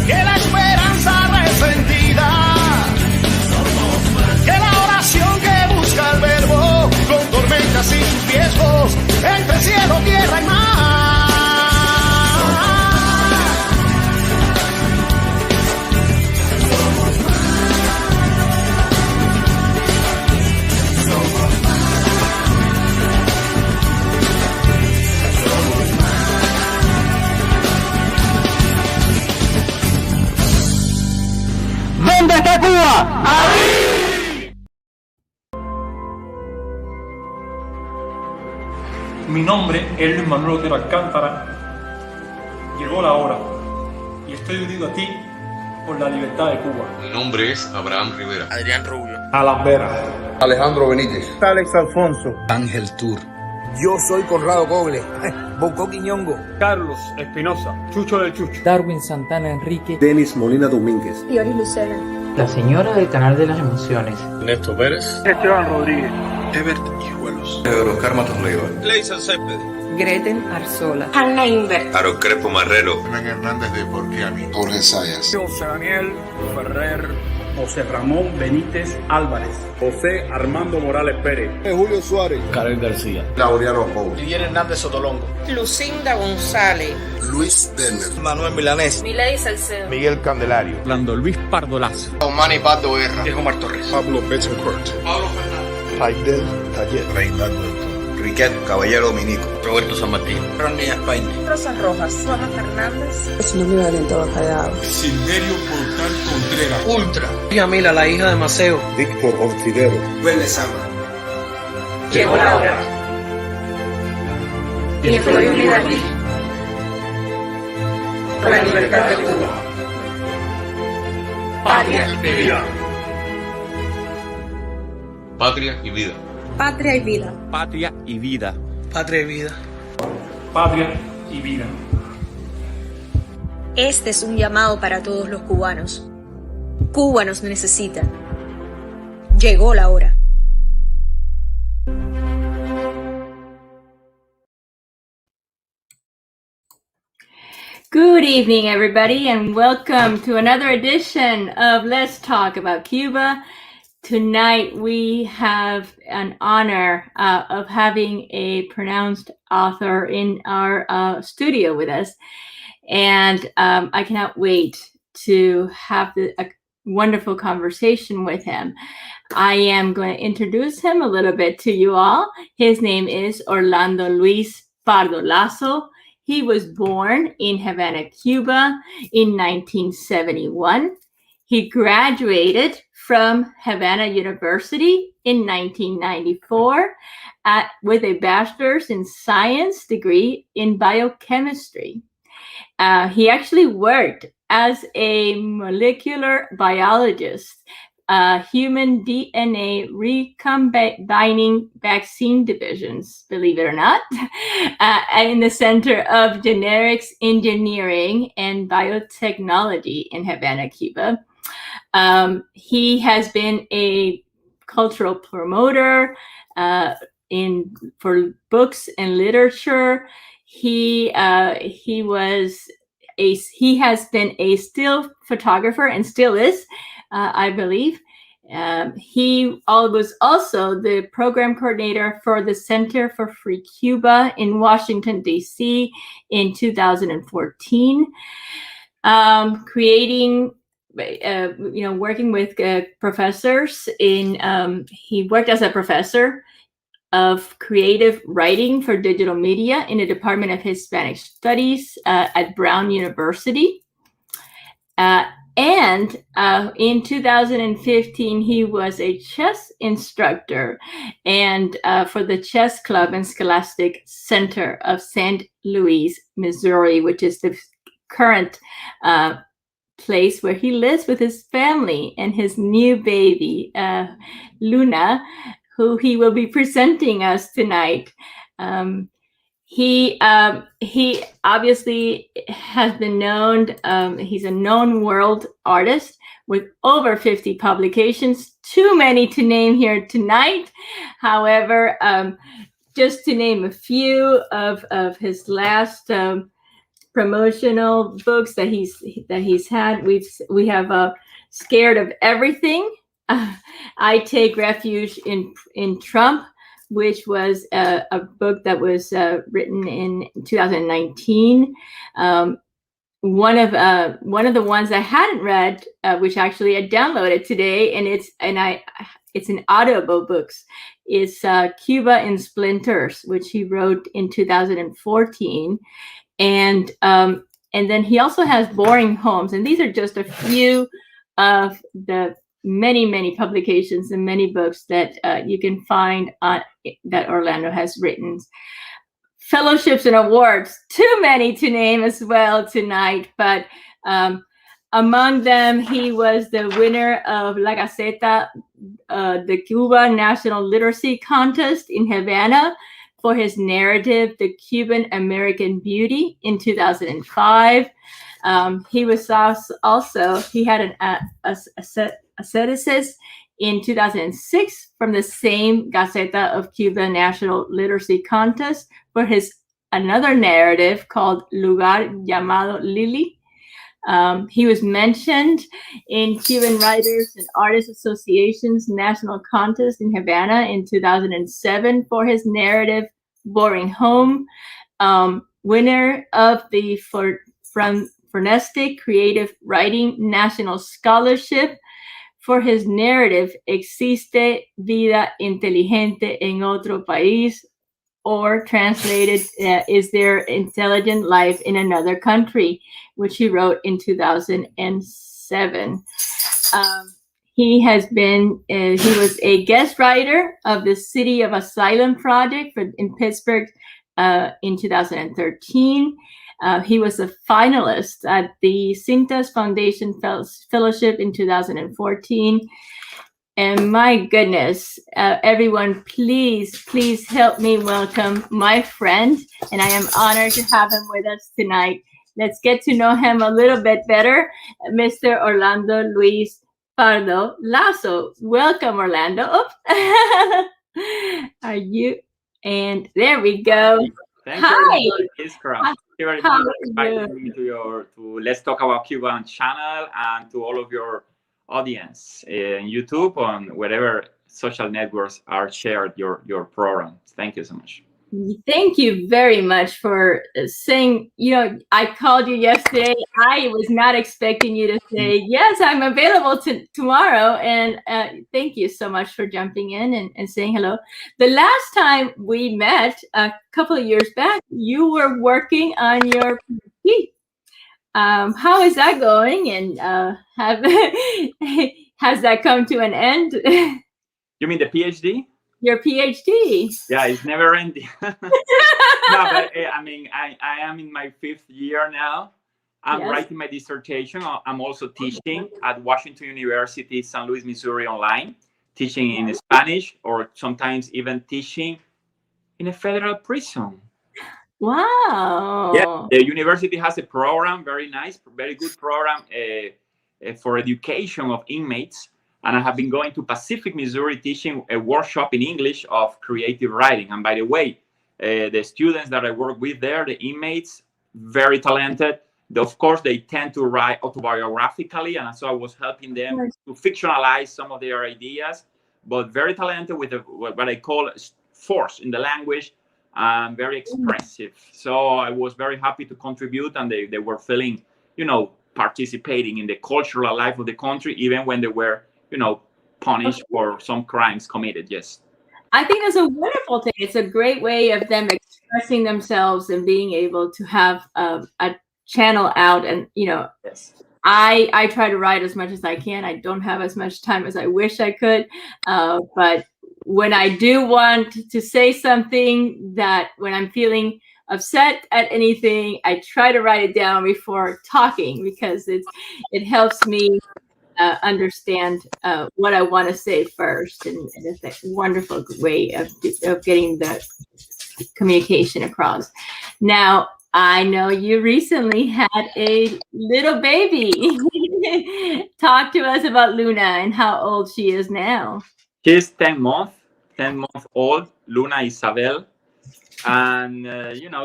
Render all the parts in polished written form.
Que la esperanza resentida, que la oración que busca el verbo, con tormentas y riesgos, entre cielo, tierra y mar. ¿Dónde está Cuba? ¡Ahí! Mi nombre es Luis Manuel Otero Alcántara. Llegó la hora y estoy unido a ti por la libertad de Cuba. Mi nombre es Abraham Rivera. Adrián Rubio. Alan Vera. Alejandro Benítez. Alex Alfonso. Ángel Tour. Yo soy Conrado Coble. Bocó Quiñongo. Carlos Espinosa. Chucho del Chucho. Darwin Santana Enrique. Denis Molina Domínguez. Iori Lucena. La señora del canal de las emociones. Néstor Pérez. Esteban Rodríguez. Ebert Hijuelos. Pedro Oscar Matos Leiva. Leison Céspedes. Greten Arzola. Hanna Inver. Aaron Crespo Marrero. Hernán Hernández de Por qué a mí. Jorge Sayas. José Daniel Ferrer. José Ramón Benítez Álvarez. José Armando Morales Pérez. Julio Suárez. Karel García. Laureano Pou. Lidier Hernández Sotolongo. Lucinda González. Luis Denner. Manuel Milanés. Milady Salcedo. Miguel Candelario. Orlando Luis Pardo Lazo. Omani Pardo Guerra. Diego Mar Torres. Pablo Bettencourt. Pablo Fernández. Raidel Taller. Reinaldo. Riquet Caballero Dominico. Roberto San Martín. Ronnie España. Rosa Rojas. Juana Fernández. Es un nombre valiente bacallao. Silverio Portal Contreras. Ultra. Yamila, la hija de Maceo. Víctor Ortiguero. Vélez Sama. Llegó la hora. Y estoy unida aquí. Por la libertad de Cuba. Patria y vida. Patria y vida. Patria y vida. Patria y vida. Patria y vida. Patria y vida. Este es un llamado para todos los cubanos. Cuba nos necesita. Llegó la hora. Good evening, everybody, and welcome to another edition of Let's Talk About Cuba. Tonight we have an honor of having a pronounced author in our studio with us. And I cannot wait to have a wonderful conversation with him. I am going to introduce him a little bit to you all. His name is Orlando Luis Pardo Lazo. He was born in Havana, Cuba in 1971. He graduated from Havana University in 1994 with a bachelor's in science degree in biochemistry. He actually worked as a molecular biologist, human DNA recombining vaccine divisions, believe it or not, in the Center of Generics Engineering and Biotechnology in Havana, Cuba. He has been a cultural promoter for books and literature. He has been a still photographer and still is, I believe. He was also the program coordinator for the Center for Free Cuba in Washington, D.C. in 2014, creating working with professors he worked as a professor of creative writing for digital media in the Department of Hispanic Studies at Brown University. And in 2015, he was a chess instructor and for the Chess Club and Scholastic Center of St. Louis, Missouri, which is the current place where he lives with his family and his new baby, Luna, who he will be presenting us tonight. He obviously has been known, he's a known world artist with over 50 publications, too many to name here tonight. However, just to name a few of his last promotional books that he's had, we have Scared of Everything, I Take Refuge in Trump, which was a book that was written in 2019. One of the ones I hadn't read, which actually I downloaded today, and it's an Audible books, is Cuba in Splinters, which he wrote in 2014, and then he also has Boring Homes, and these are just a few of the many publications and many books that you can find that Orlando has written. Fellowships and awards, too many to name as well tonight, but among them, he was the winner of La Gaceta, the Cuba National Literacy Contest in Havana for his narrative, The Cuban American Beauty, in 2005. He was also he had an asceticis in 2006 from the same Gaceta of Cuba National Literacy Contest for his another narrative called Lugar Llamado Lili. He was mentioned in Cuban Writers and Artists Association's National Contest in Havana in 2007 for his narrative Boring Home. Winner of the Frenestic Creative Writing National Scholarship for his narrative Existe Vida Inteligente en Otro País, or translated, Is There Intelligent Life in Another Country, which he wrote in 2007. He was a guest writer of the City of Asylum Project in Pittsburgh in 2013. He was a finalist at the Cintas Foundation Fellowship in 2014. And my goodness, everyone, please help me welcome my friend. And I am honored to have him with us tonight. Let's get to know him a little bit better. Mr. Orlando Luis Pardo Lazo. Welcome, Orlando. Are you? And there we go. Thank Hi. You, Iskra. Thank you very much for inviting me to Let's Talk About Cuba channel, and to all of your audience in YouTube, on whatever social networks are shared your program. Thank you so much. Thank you very much for saying, I called you yesterday. I was not expecting you to say, yes, I'm available tomorrow. And thank you so much for jumping in and saying hello. The last time we met a couple of years back, you were working on your PhD. How is that going? And has that come to an end? You mean the PhD? Your PhD. Yeah, it's never ending. No, but I mean, I am in my 5th year now. I'm writing my dissertation. I'm also teaching at Washington University, St. Louis, Missouri, online, teaching in Spanish, or sometimes even teaching in a federal prison. Wow. Yeah, the university has a program, very nice, very good program for education of inmates. And I have been going to Pacific, Missouri, teaching a workshop in English of creative writing. And by the way, the students that I work with there, the inmates, very talented. Of course, they tend to write autobiographically. And so I was helping them to fictionalize some of their ideas, but very talented with what I call force in the language, very expressive. So I was very happy to contribute, and they were feeling, participating in the cultural life of the country, even when they were, punished for some crimes committed. Yes. I think that's a wonderful thing. It's a great way of them expressing themselves and being able to have a channel out. And, Yes. I try to write as much as I can. I don't have as much time as I wish I could. But when I do want to say something, that when I'm feeling upset at anything, I try to write it down before talking, because it helps me understand what I want to say first, and it's a wonderful way of getting the communication across. Now, I know you recently had a little baby. Talk to us about Luna and how old she is now. She's 10 months old, Luna Isabel. And,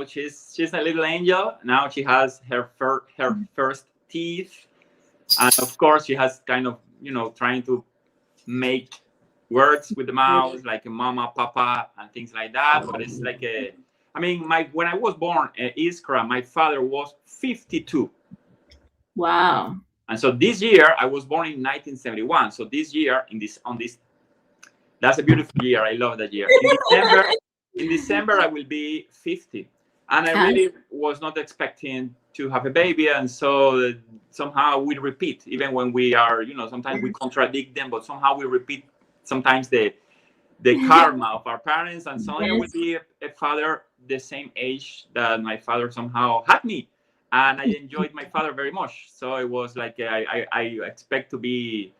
she's a little angel. Now she has her first teeth. And of course, she has kind of, trying to make words with the mouth, like mama, papa, and things like that. But it's like when I was born, Iskra, my father was 52. Wow. And so this year, I was born in 1971. So this year, that's a beautiful year. I love that year. In December, I will be 50. And I really was not expecting to have a baby. And so somehow we repeat, even when we are, sometimes we contradict them, but somehow we repeat sometimes the karma of our parents. And so I will be a father the same age that my father somehow had me. And I enjoyed my father very much. So it was like, I expect to be,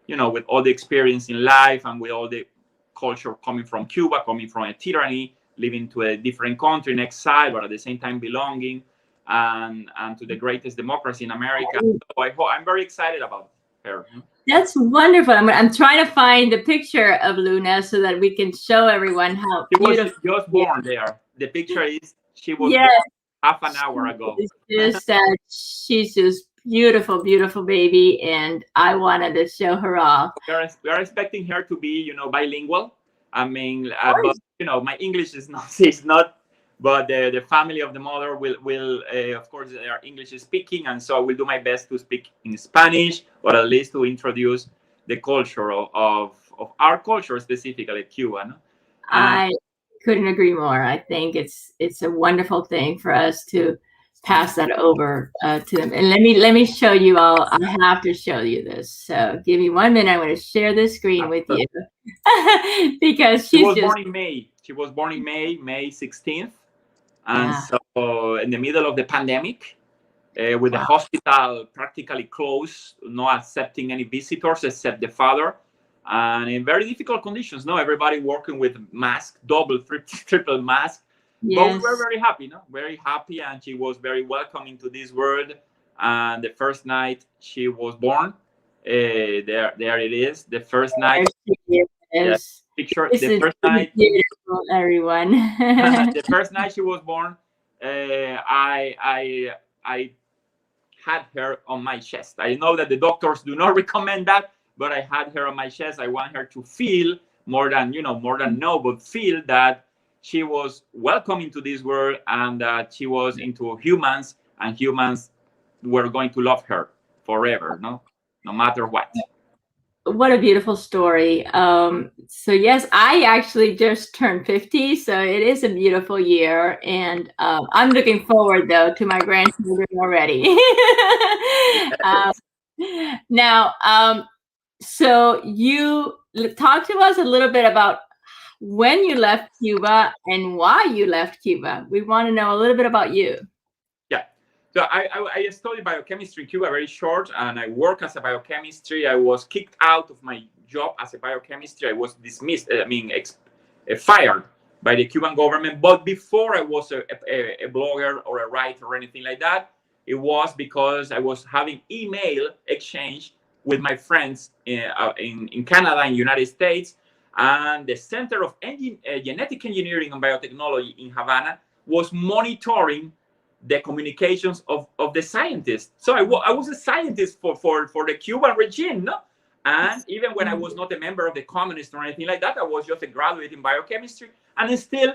with all the experience in life and with all the culture coming from Cuba, coming from a tyranny, living to a different country in exile, but at the same time belonging and to the greatest democracy in America. So I'm very excited about her. That's wonderful. I'm trying to find the picture of Luna so that we can show everyone how beautiful. She was just born there. The picture is she was born half an hour ago. She's just beautiful, beautiful baby, and I wanted to show her off. We are expecting her to be, bilingual. But my English is not. But the family of the mother will of course, they are English speaking, and so I will do my best to speak in Spanish, or at least to introduce the culture of our culture, specifically Cuba. No? I couldn't agree more. I think it's a wonderful thing for us to pass that over to them. And let me show you all. I have to show you this. So give me 1 minute. I'm going to share this screen with you because she was born in May. She was born in May 16th. And so in the middle of the pandemic, with the hospital practically closed, not accepting any visitors except the father, and in very difficult conditions. No, everybody working with mask, double, triple mask. Yes. But we were very happy, very happy, and she was very welcome into this world. And the first night she was born, there it is. The first night. Yes. Picture. This the first night. Beautiful, everyone. The first night she was born, I had her on my chest. I know that the doctors do not recommend that, but I had her on my chest. I want her to feel more than know, but feel that she was welcome into this world, and that she was into humans, and humans were going to love her forever, no matter what. What a beautiful story. So yes, I actually just turned 50, so it is a beautiful year, and I'm looking forward though to my grandchildren already. Now, so you talk to us a little bit about when you left Cuba and why you left Cuba. We want to know a little bit about you. Yeah. So I studied biochemistry in Cuba very short, and I work as a biochemistry. I was kicked out of my job as a biochemistry. I was dismissed, fired by the Cuban government. But before I was a blogger or a writer or anything like that, it was because I was having email exchange with my friends in Canada and United States. And the Center of Genetic Engineering and Biotechnology in Havana was monitoring the communications of the scientists. So I was a scientist for the Cuban regime, no? And even when I was not a member of the communists or anything like that, I was just a graduate in biochemistry. And still,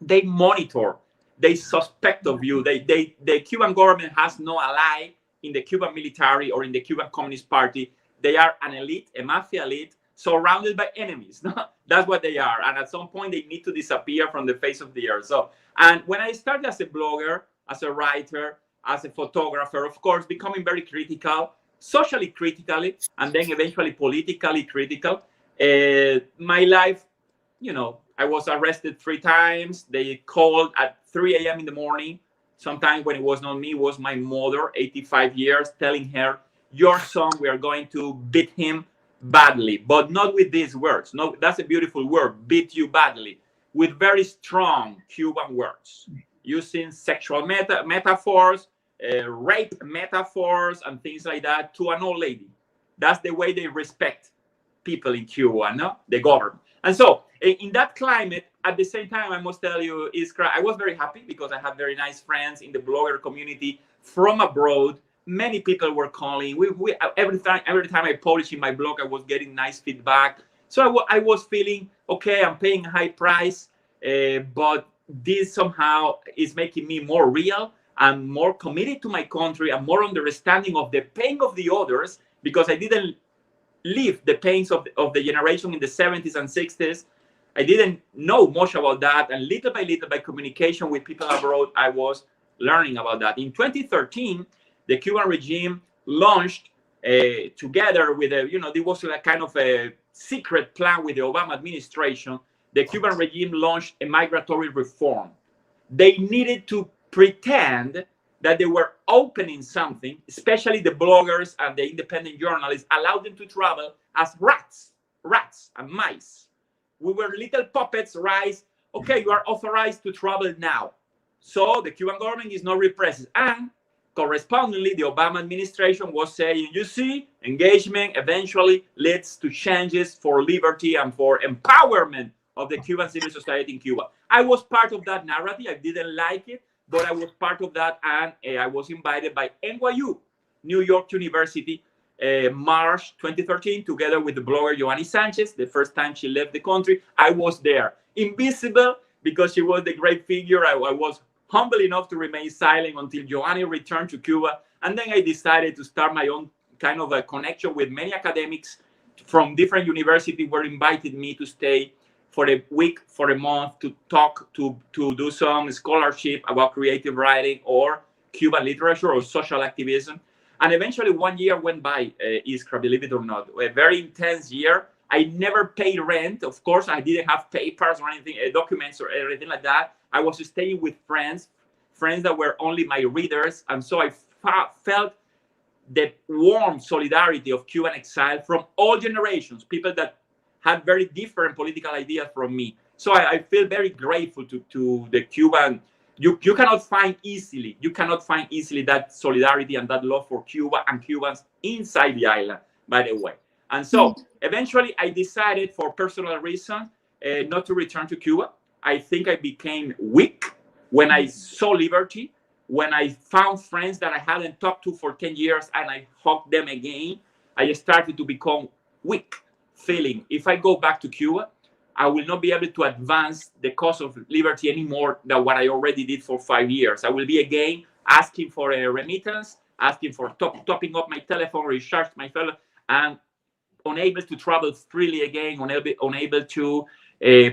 they monitor, they suspect of you. The Cuban government has no ally in the Cuban military or in the Cuban Communist Party. They are an elite, a mafia elite, surrounded by enemies. No? That's what they are. And at some point, they need to disappear from the face of the earth. So, and when I started as a blogger, as a writer, as a photographer, of course, becoming very critical, socially critically, and then eventually politically critical, my life, you know, I was arrested 3 times. They called at 3 a.m. in the morning. Sometimes when it was not me, it was my mother, 85 years, telling her, your son, we are going to beat him badly, but not with these words. No, that's a beautiful word, beat you badly, with very strong Cuban words, using sexual metaphors, rape metaphors, and things like that to an old lady. That's the way they respect people in Cuba, no? The government. And so in that climate, at the same time, I must tell you, Iskra, I was very happy because I had very nice friends in the blogger community from abroad. Many people were calling. Every time I published in my blog, I was getting nice feedback. So I was feeling, okay, I'm paying a high price, but this somehow is making me more real and more committed to my country and more understanding of the pain of the others, because I didn't live the pains of the generation in the 70s and 60s. I didn't know much about that. And little by little, by communication with people abroad, I was learning about that. In 2013, the Cuban regime launched together with there was a kind of a secret plan with the Obama administration. The Cuban regime launched a migratory reform. They needed to pretend that they were opening something, especially the bloggers and the independent journalists, allowed them to travel as rats and mice. We were little puppets, right? Okay, you are authorized to travel now. So the Cuban government is not repressive. And correspondingly, the Obama administration was saying, you see, engagement eventually leads to changes for liberty and for empowerment of the Cuban civil society in Cuba. I was part of that narrative. I didn't like it, but I was part of that, and I was invited by NYU, New York University, March 2013, together with the blogger Joanny Sanchez. The first time she left the country, I was there. Invisible, because she was the great figure. I was humble enough to remain silent until Joanny returned to Cuba. And then I decided to start my own kind of a connection with many academics from different universities who invited me to stay for a week, for a month, to talk, to do some scholarship about creative writing or Cuban literature or social activism. And eventually 1 year went by, Iskra, believe it or not, a very intense year. I never paid rent. Of course, I didn't have papers or anything, documents or anything like that. I was staying with friends that were only my readers. And so I felt the warm solidarity of Cuban exile from all generations, people that had very different political ideas from me. So I feel very grateful to the Cuban. You cannot find easily that solidarity and that love for Cuba and Cubans inside the island, by the way. And so eventually I decided, for personal reasons, not to return to Cuba. I think I became weak when I saw liberty, when I found friends that I hadn't talked to for 10 years and I hugged them again. I started to become weak, feeling if I go back to Cuba, I will not be able to advance the cause of liberty anymore than what I already did for 5 years. I will be again asking for a remittance, asking for topping up my telephone, recharge my phone, and unable to travel freely again, unable to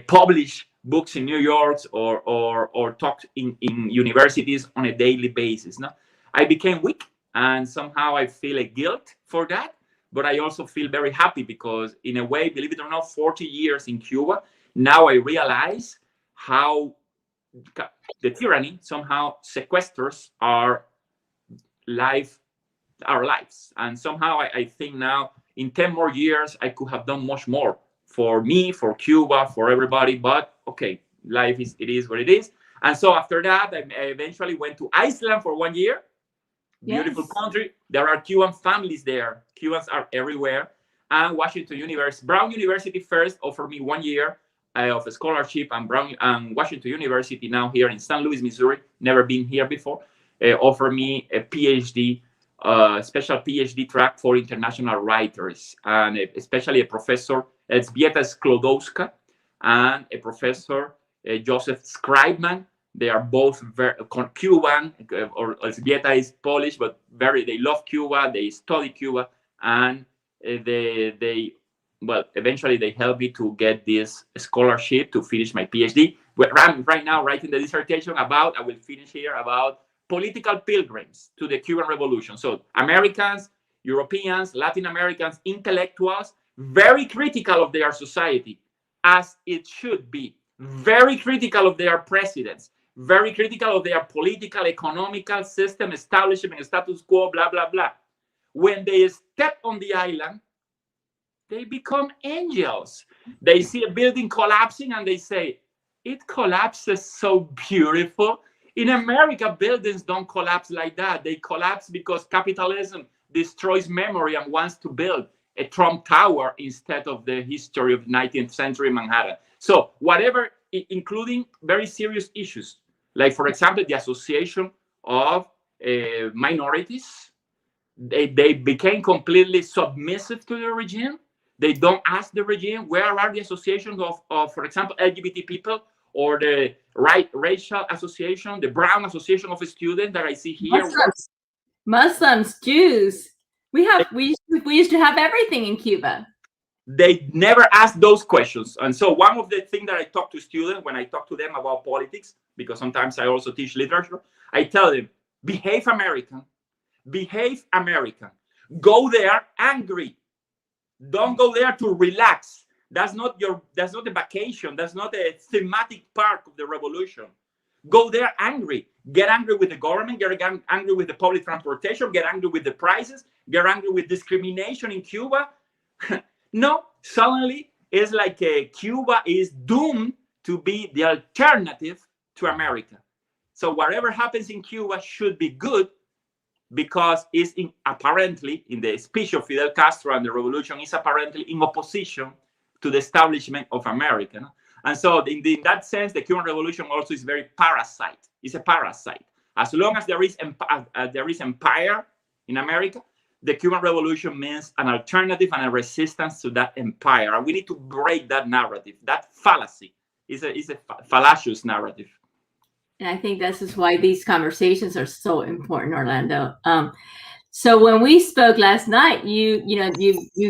publish books in New York or talk in universities on a daily basis. No? I became weak, and somehow I feel a guilt for that. But I also feel very happy because, in a way, believe it or not, 40 years in Cuba, now I realize how the tyranny somehow sequesters our lives. And somehow I think now, in 10 more years, I could have done much more for me, for Cuba, for everybody. But okay, life is what it is. And so after that, I eventually went to Iceland for 1 year. Beautiful country. There are Cuban families there. Cubans are everywhere. And Washington University, Brown University first offered me 1 year of a scholarship, and Washington University, now here in St. Louis, Missouri, never been here before, offered me a PhD, special PhD track for international writers, and especially a professor, Elżbieta Sklodowska, and a professor, Joseph Scribeman. They are both very Cuban, or Elzbieta is Polish, but they love Cuba. They study Cuba, and eventually they helped me to get this scholarship to finish my PhD. I'm right now writing the dissertation I will finish here, about political pilgrims to the Cuban Revolution. So Americans, Europeans, Latin Americans, intellectuals, very critical of their society, as it should be, very critical of their presidents, very critical of their political, economical system, establishment, status quo, blah, blah, blah. When they step on the island, they become angels. They see a building collapsing and they say, it collapses so beautiful. In America, buildings don't collapse like that. They collapse because capitalism destroys memory and wants to build a Trump Tower instead of the history of 19th century Manhattan. So whatever, including very serious issues, like, for example, the association of minorities, they became completely submissive to the regime. They don't ask the regime, where are the associations of, for example, LGBT people, or the racial association, the Brown Association of Students that I see here. Muslims, Jews. We used to have everything in Cuba. They never ask those questions. And so one of the things that I talk to students when I talk to them about politics, because sometimes I also teach literature, I tell them, behave American. Behave American. Go there angry. Don't go there to relax. That's not a vacation. That's not a thematic part of the revolution. Go there angry. Get angry with the government. Get angry with the public transportation. Get angry with the prices. Get angry with discrimination in Cuba. No, suddenly it's like Cuba is doomed to be the alternative to America. So whatever happens in Cuba should be good, because it's apparently, in the speech of Fidel Castro and the revolution, is apparently in opposition to the establishment of America. No? And so in that sense, the Cuban Revolution also is very parasite. It's a parasite. As long as there is empire in America, the Cuban Revolution means an alternative and a resistance to that empire. And we need to break that narrative. That fallacy is a fallacious narrative. And I think this is why these conversations are so important, Orlando. So when we spoke last night, you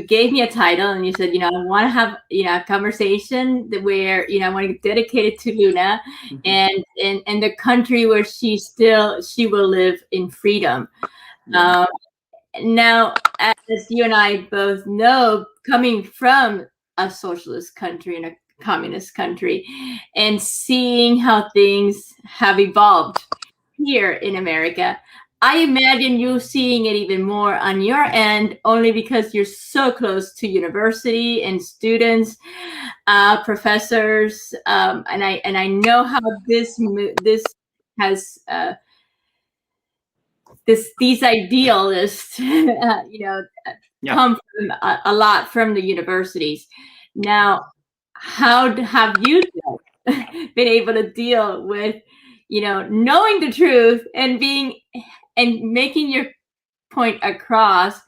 gave me a title and you said, I want to have, a conversation where, I want to dedicate it to Luna, and the country where she will live in freedom. Now, as you and I both know, coming from a socialist country and a communist country, and seeing how things have evolved here in America, I imagine you seeing it even more on your end, only because you're so close to university and students, professors, and I know how this has these idealists, come from a lot from the universities. Now, how have you been able to deal with, knowing the truth and making your point across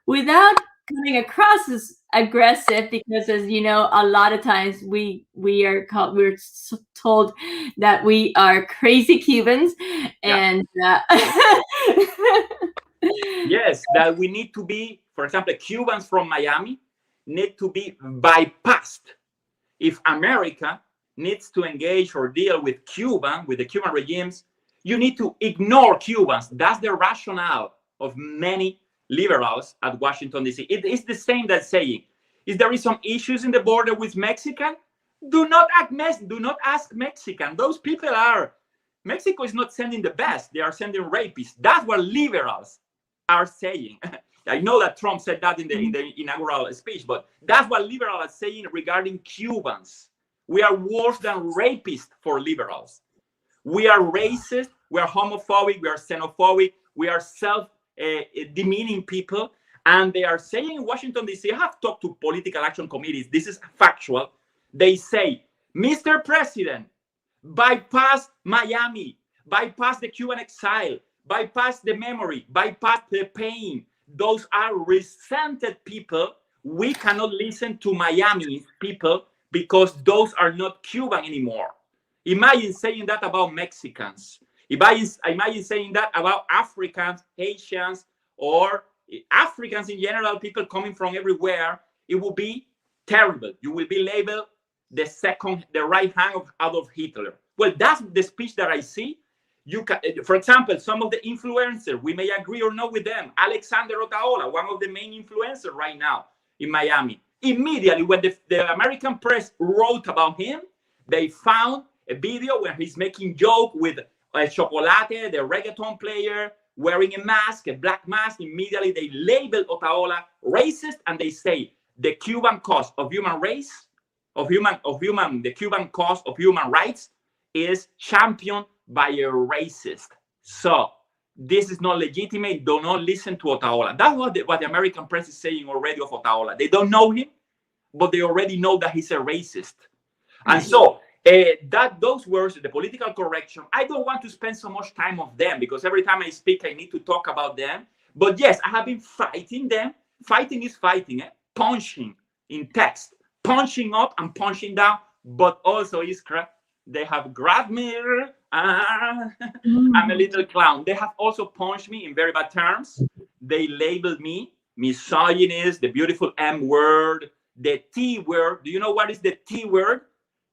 without coming across as aggressive? Because, as you know, a lot of times we're told that we are crazy Cubans, and yes, that we need to be, for example, Cubans from Miami need to be bypassed. If America needs to engage or deal with the Cuban regimes, you need to ignore Cubans. That's the rationale of many liberals at Washington, D.C. It is the same as saying, if there is some issues in the border with Mexican, do not ask Mexican. Those people Mexico is not sending the best. They are sending rapists. That's what liberals are saying. I know that Trump said that in the inaugural speech, but that's what liberals are saying regarding Cubans. We are worse than rapists for liberals. We are racist, we are homophobic, we are xenophobic, we are self-demeaning people. And they are saying in Washington, D.C., I have talked to political action committees, this is factual. They say, Mr. President, bypass Miami, bypass the Cuban exile, bypass the memory, bypass the pain. Those are resented people. We cannot listen to Miami people because those are not Cuban anymore. Imagine saying that about Mexicans. Imagine saying that about Africans, Haitians, or Africans in general, people coming from everywhere. It will be terrible. You will be labeled the right hand of Adolf Hitler. Well, that's the speech that I see. You can, for example, some of the influencers, we may agree or not with them. Alexander Otaola, one of the main influencers right now in Miami. Immediately, when the American press wrote about him, they found a video where he's making joke with Chocolate, the reggaeton player, wearing a mask, a black mask. Immediately, they label Otaola racist, and they say the Cuban cause of human race, the Cuban cause of human rights is championed by a racist. So this is not legitimate. Do not listen to Otaola. That's what the American press is saying already of Otaola. They don't know him, but they already know that he's a racist. And so those words, the political correction, I don't want to spend so much time on them because every time I speak, I need to talk about them. But yes, I have been fighting them. Fighting is fighting, punching in text, punching up and punching down, but also Iskra, they have grabbed me. I'm a little clown. They have also punched me in very bad terms. They labeled me misogynist, the beautiful M word, the T word. Do you know what is the T word?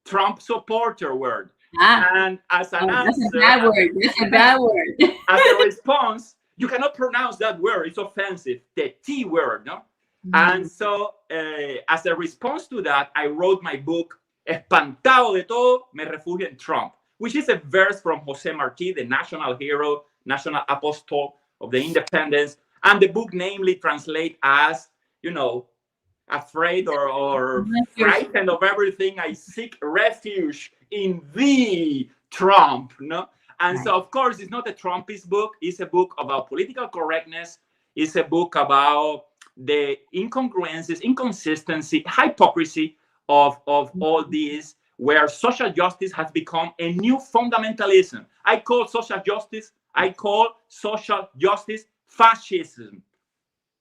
Trump supporter word. And as an answer, that's a bad word. That's a bad word. As a response, you cannot pronounce that word. It's offensive. The T word, no? And so, as a response to that, I wrote my book, Espantado de todo, me refugio en Trump, which is a verse from Jose Marti, the national hero, national apostle of the independence. And the book namely translates as, afraid or frightened of everything. I seek refuge in thee, Trump. No? And so, of course, it's not a Trumpist book. It's a book about political correctness. It's a book about the incongruences, inconsistency, hypocrisy of all these, where social justice has become a new fundamentalism. I call social justice fascism.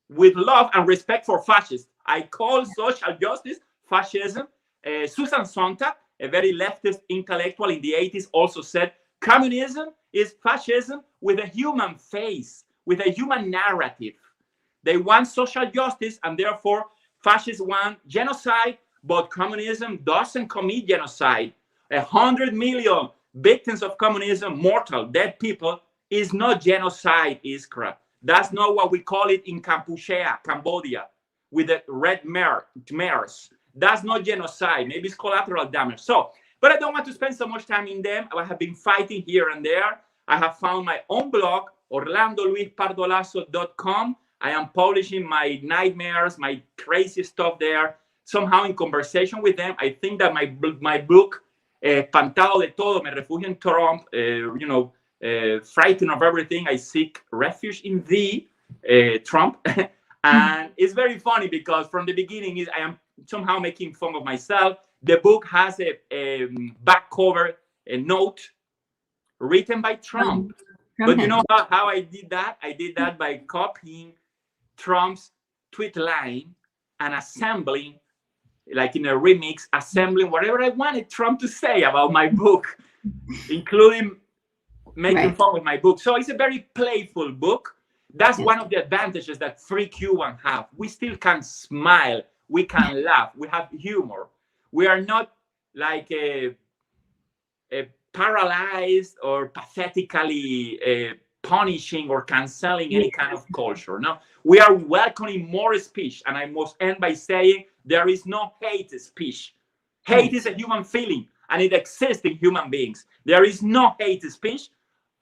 With love and respect for fascists, I call social justice fascism. Susan Sontag, a very leftist intellectual in the 80s, also said communism is fascism with a human face, with a human narrative. They want social justice, and therefore fascists want genocide, but communism doesn't commit genocide. 100 million victims of communism, mortal, dead people, is not genocide, Iskra. That's not what we call it in Kampuchea, Cambodia, with the red mares. That's not genocide. Maybe it's collateral damage. So, but I don't want to spend so much time in them. I have been fighting here and there. I have found my own blog, orlandoluispardolazo.com. I am publishing my nightmares, my crazy stuff there, somehow in conversation with them. I think that my book, Espantado de todo, me refugio en Trump, frightened of everything, I seek refuge in thee, Trump. And it's very funny because from the beginning, I am somehow making fun of myself. The book has a back cover, a note written by Trump. But you know how I did that? I did that by copying Trump's tweet line and assembling, like in a remix, assembling whatever I wanted Trump to say about my book, including making fun of my book. So it's a very playful book. That's one of the advantages that free Cubans have. We still can smile. We can laugh. We have humor. We are not like a paralyzed or pathetically punishing or canceling any kind of culture. No, we are welcoming more speech. And I must end by saying there is no hate speech. Hate is a human feeling, and it exists in human beings. There is no hate speech.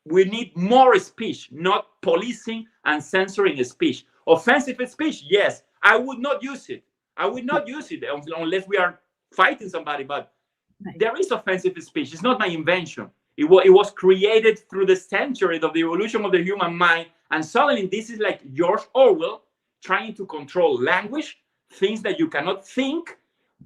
We need more speech, not policing and censoring speech. Offensive speech, yes, I would not use it. I would not use it unless we are fighting somebody, but there is offensive speech. It's not my invention. It was created through the centuries of the evolution of the human mind. And suddenly this is like George Orwell trying to control language, things that you cannot think.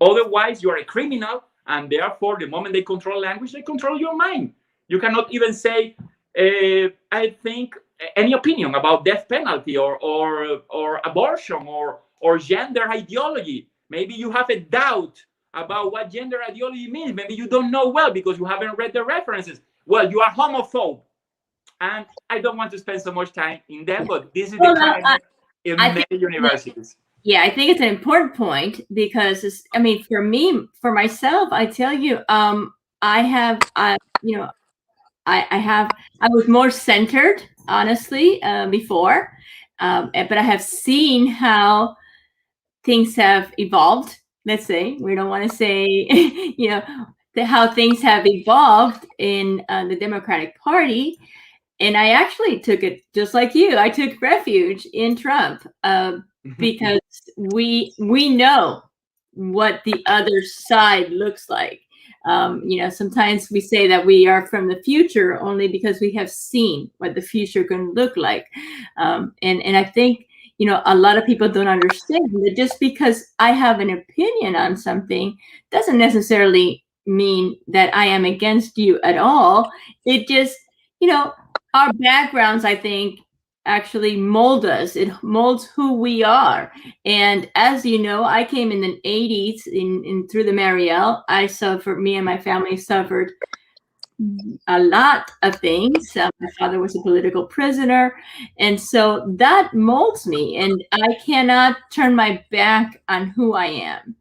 Otherwise, you are a criminal. And therefore, the moment they control language, they control your mind. You cannot even say, I think, any opinion about death penalty or abortion or gender ideology. Maybe you have a doubt about what gender ideology means. Maybe you don't know well because you haven't read the references. Well, you are homophobe. And I don't want to spend so much time in that, but this is the climate in many universities. Yeah, I think it's an important point because, I mean, for me, for myself, I tell you, I was more centered, honestly, before, but I have seen how things have evolved. Let's say, we don't want to say, how things have evolved in the Democratic Party. And I actually took it just like you. I took refuge in Trump because we know what the other side looks like. Sometimes we say that we are from the future only because we have seen what the future can look like. And I think, a lot of people don't understand that just because I have an opinion on something doesn't necessarily mean that I am against you at all. It just, our backgrounds, I think, actually mold us. It molds who we are. And as you know, I came in the 80s in through the Marielle. Me and my family suffered a lot of things. My father was a political prisoner. And so that molds me. And I cannot turn my back on who I am.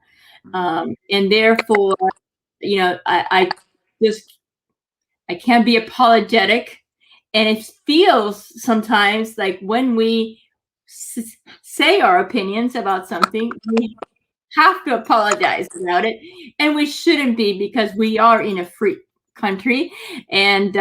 And therefore, I can't be apologetic. And it feels sometimes like when we say our opinions about something, we have to apologize about it. And we shouldn't be, because we are in a free country. And,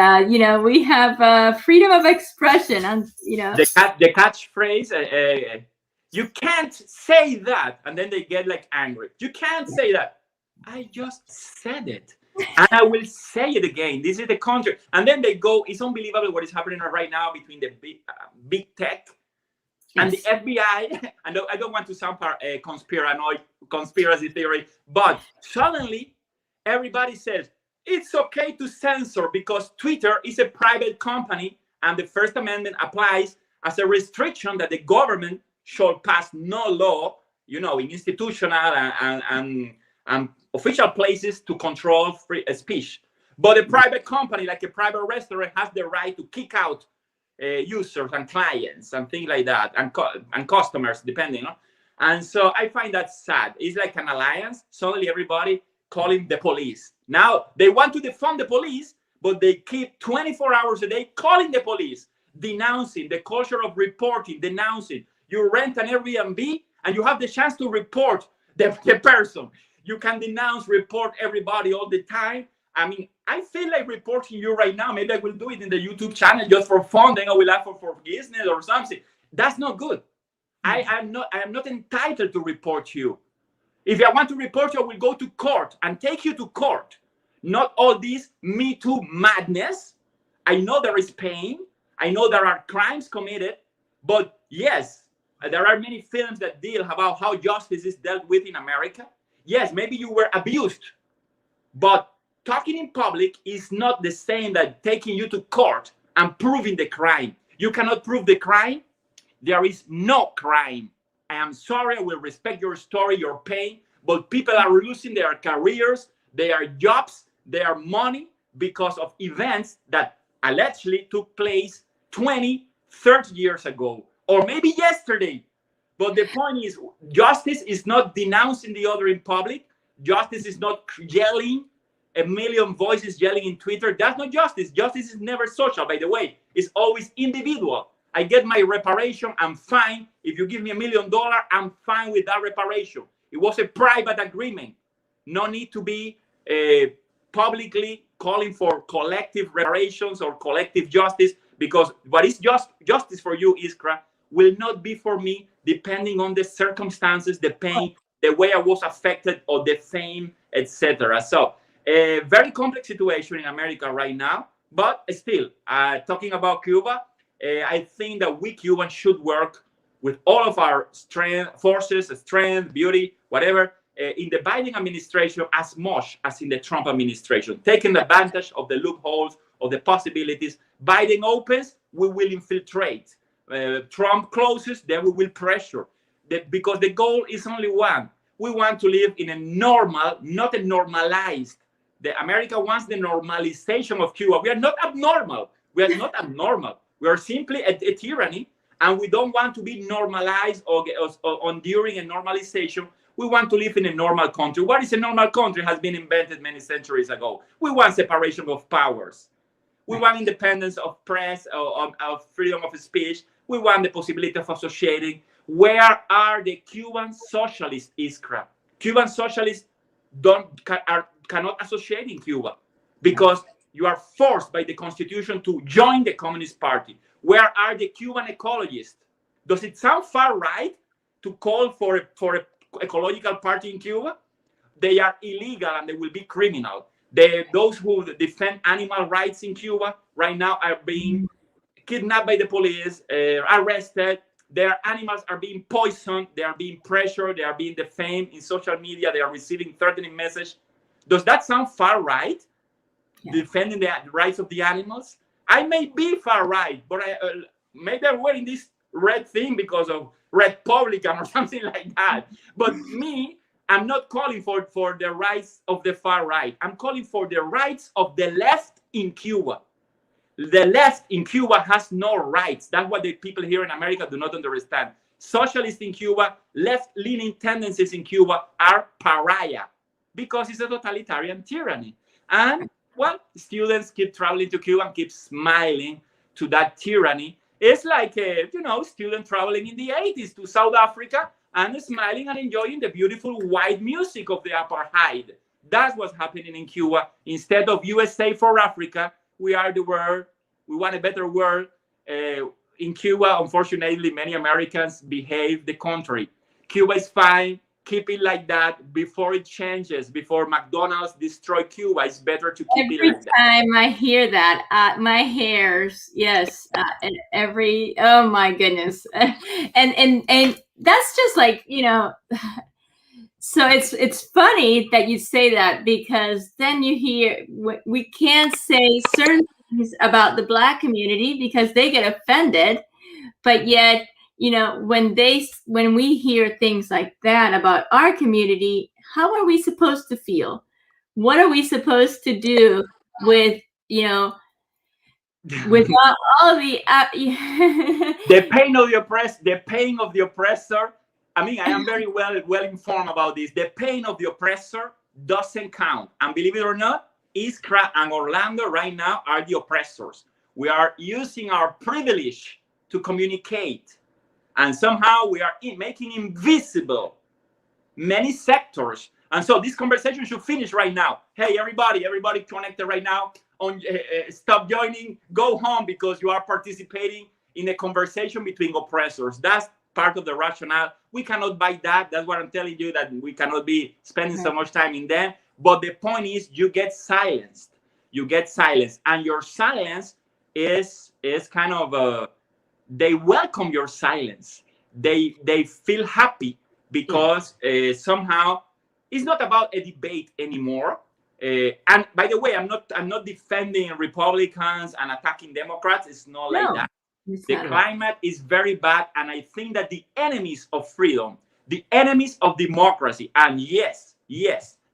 we have freedom of expression. And, The catchphrase, you can't say that. And then they get like angry. You can't say that. I just said it. And I will say it again. This is the country. And then they go, it's unbelievable what is happening right now between the big tech and the FBI. And I don't want to sound conspiracy theory, but suddenly everybody says it's okay to censor because Twitter is a private company and the First Amendment applies as a restriction that the government shall pass no law, in institutional and official places to control free speech. But a private company, like a private restaurant, has the right to kick out users and clients and things like that, and customers, depending on. And so I find that sad. It's like an alliance. Suddenly everybody calling the police. Now they want to defund the police, but they keep 24 hours a day calling the police, denouncing the culture of reporting, denouncing. You rent an Airbnb and you have the chance to report the person. You can denounce, report everybody all the time. I mean, I feel like reporting you right now. Maybe I will do it in the YouTube channel just for fun. Then I will ask for forgiveness or something. That's not good. I am not entitled to report you. If I want to report you, I will go to court and take you to court. Not all this Me Too madness. I know there is pain. I know there are crimes committed. But yes, there are many films that deal about how justice is dealt with in America. Yes, maybe you were abused, but talking in public is not the same that taking you to court and proving the crime. You cannot prove the crime. There is no crime. I am sorry. I will respect your story, your pain, but people are losing their careers, their jobs, their money because of events that allegedly took place 20, 30 years ago, or maybe yesterday. But the point is, justice is not denouncing the other in public. Justice is not yelling, a million voices yelling in Twitter. That's not justice. Justice is never social, by the way. It's always individual. I get my reparation, I'm fine. If you give me $1 million, I'm fine with that reparation. It was a private agreement. No need to be publicly calling for collective reparations or collective justice, because what is justice for you, Iskra, will not be for me, depending on the circumstances, the pain, the way I was affected, or the fame, etc. So a very complex situation in America right now, but still, talking about Cuba, I think that we Cubans should work with all of our forces, beauty, whatever, in the Biden administration as much as in the Trump administration, taking advantage of the loopholes, of the possibilities. Biden opens, we will infiltrate. Trump closes, then we will pressure. Because the goal is only one. We want to live in a normal, not a normalized. America wants the normalization of Cuba. We are not abnormal. We are not abnormal. We are simply a tyranny, and we don't want to be normalized or enduring a normalization. We want to live in a normal country. What is a normal country has been invented many centuries ago. We want separation of powers. We want independence of press, of freedom of speech. We want the possibility of associating. Where are the Cuban socialists, Iskra? Cuban socialists cannot associate in Cuba because you are forced by the constitution to join the Communist Party. Where are the Cuban ecologists? Does it sound far right to call for a ecological party in Cuba? They are illegal and they will be criminal. Those who defend animal rights in Cuba right now are being kidnapped by the police, arrested. Their animals are being poisoned. They are being pressured. They are being defamed in social media. They are receiving threatening messages. Does that sound far right? Yeah. Defending the rights of the animals? I may be far right, but maybe I'm wearing this red thing because of Republican or something like that. But me, I'm not calling for the rights of the far right. I'm calling for the rights of the left in Cuba. The left in Cuba has no rights. That's what the people here in America do not understand. Socialists in Cuba, left-leaning tendencies in Cuba are pariah because it's a totalitarian tyranny. And, well, students keep traveling to Cuba and keep smiling to that tyranny. It's like, student traveling in the 80s to South Africa and smiling and enjoying the beautiful white music of the apartheid. That's what's happening in Cuba. Instead of USA for Africa, we are the world. We want a better world. In Cuba, unfortunately, many Americans behave the contrary. Cuba is fine. Keep it like that before it changes. Before McDonald's destroy Cuba, it's better to keep it like that. Every time I hear that, my hairs, yes, oh my goodness, and that's just like, So it's funny that you say that, because then you hear we can't say certain things about the Black community because they get offended, but yet, when we hear things like that about our community, how are we supposed to feel? What are we supposed to do with with all the the pain of the oppressed, the pain of the oppressor? I mean, I am very well informed about this. The pain of the oppressor doesn't count. And believe it or not, Iskra and Orlando right now are the oppressors. We are using our privilege to communicate. And somehow we are making invisible many sectors. And so this conversation should finish right now. Hey, everybody connected right now. Stop joining, go home, because you are participating in a conversation between oppressors. That's part of the rationale. We cannot buy that. That's what I'm telling you, that we cannot be spending so much time in them. But the point is, you get silenced. You get silenced. And your silence is kind of they welcome your silence. They feel happy because somehow it's not about a debate anymore. And by the way, I'm not defending Republicans and attacking Democrats. It's not like that. The climate is very bad, and I think that the enemies of freedom, the enemies of democracy, and yes,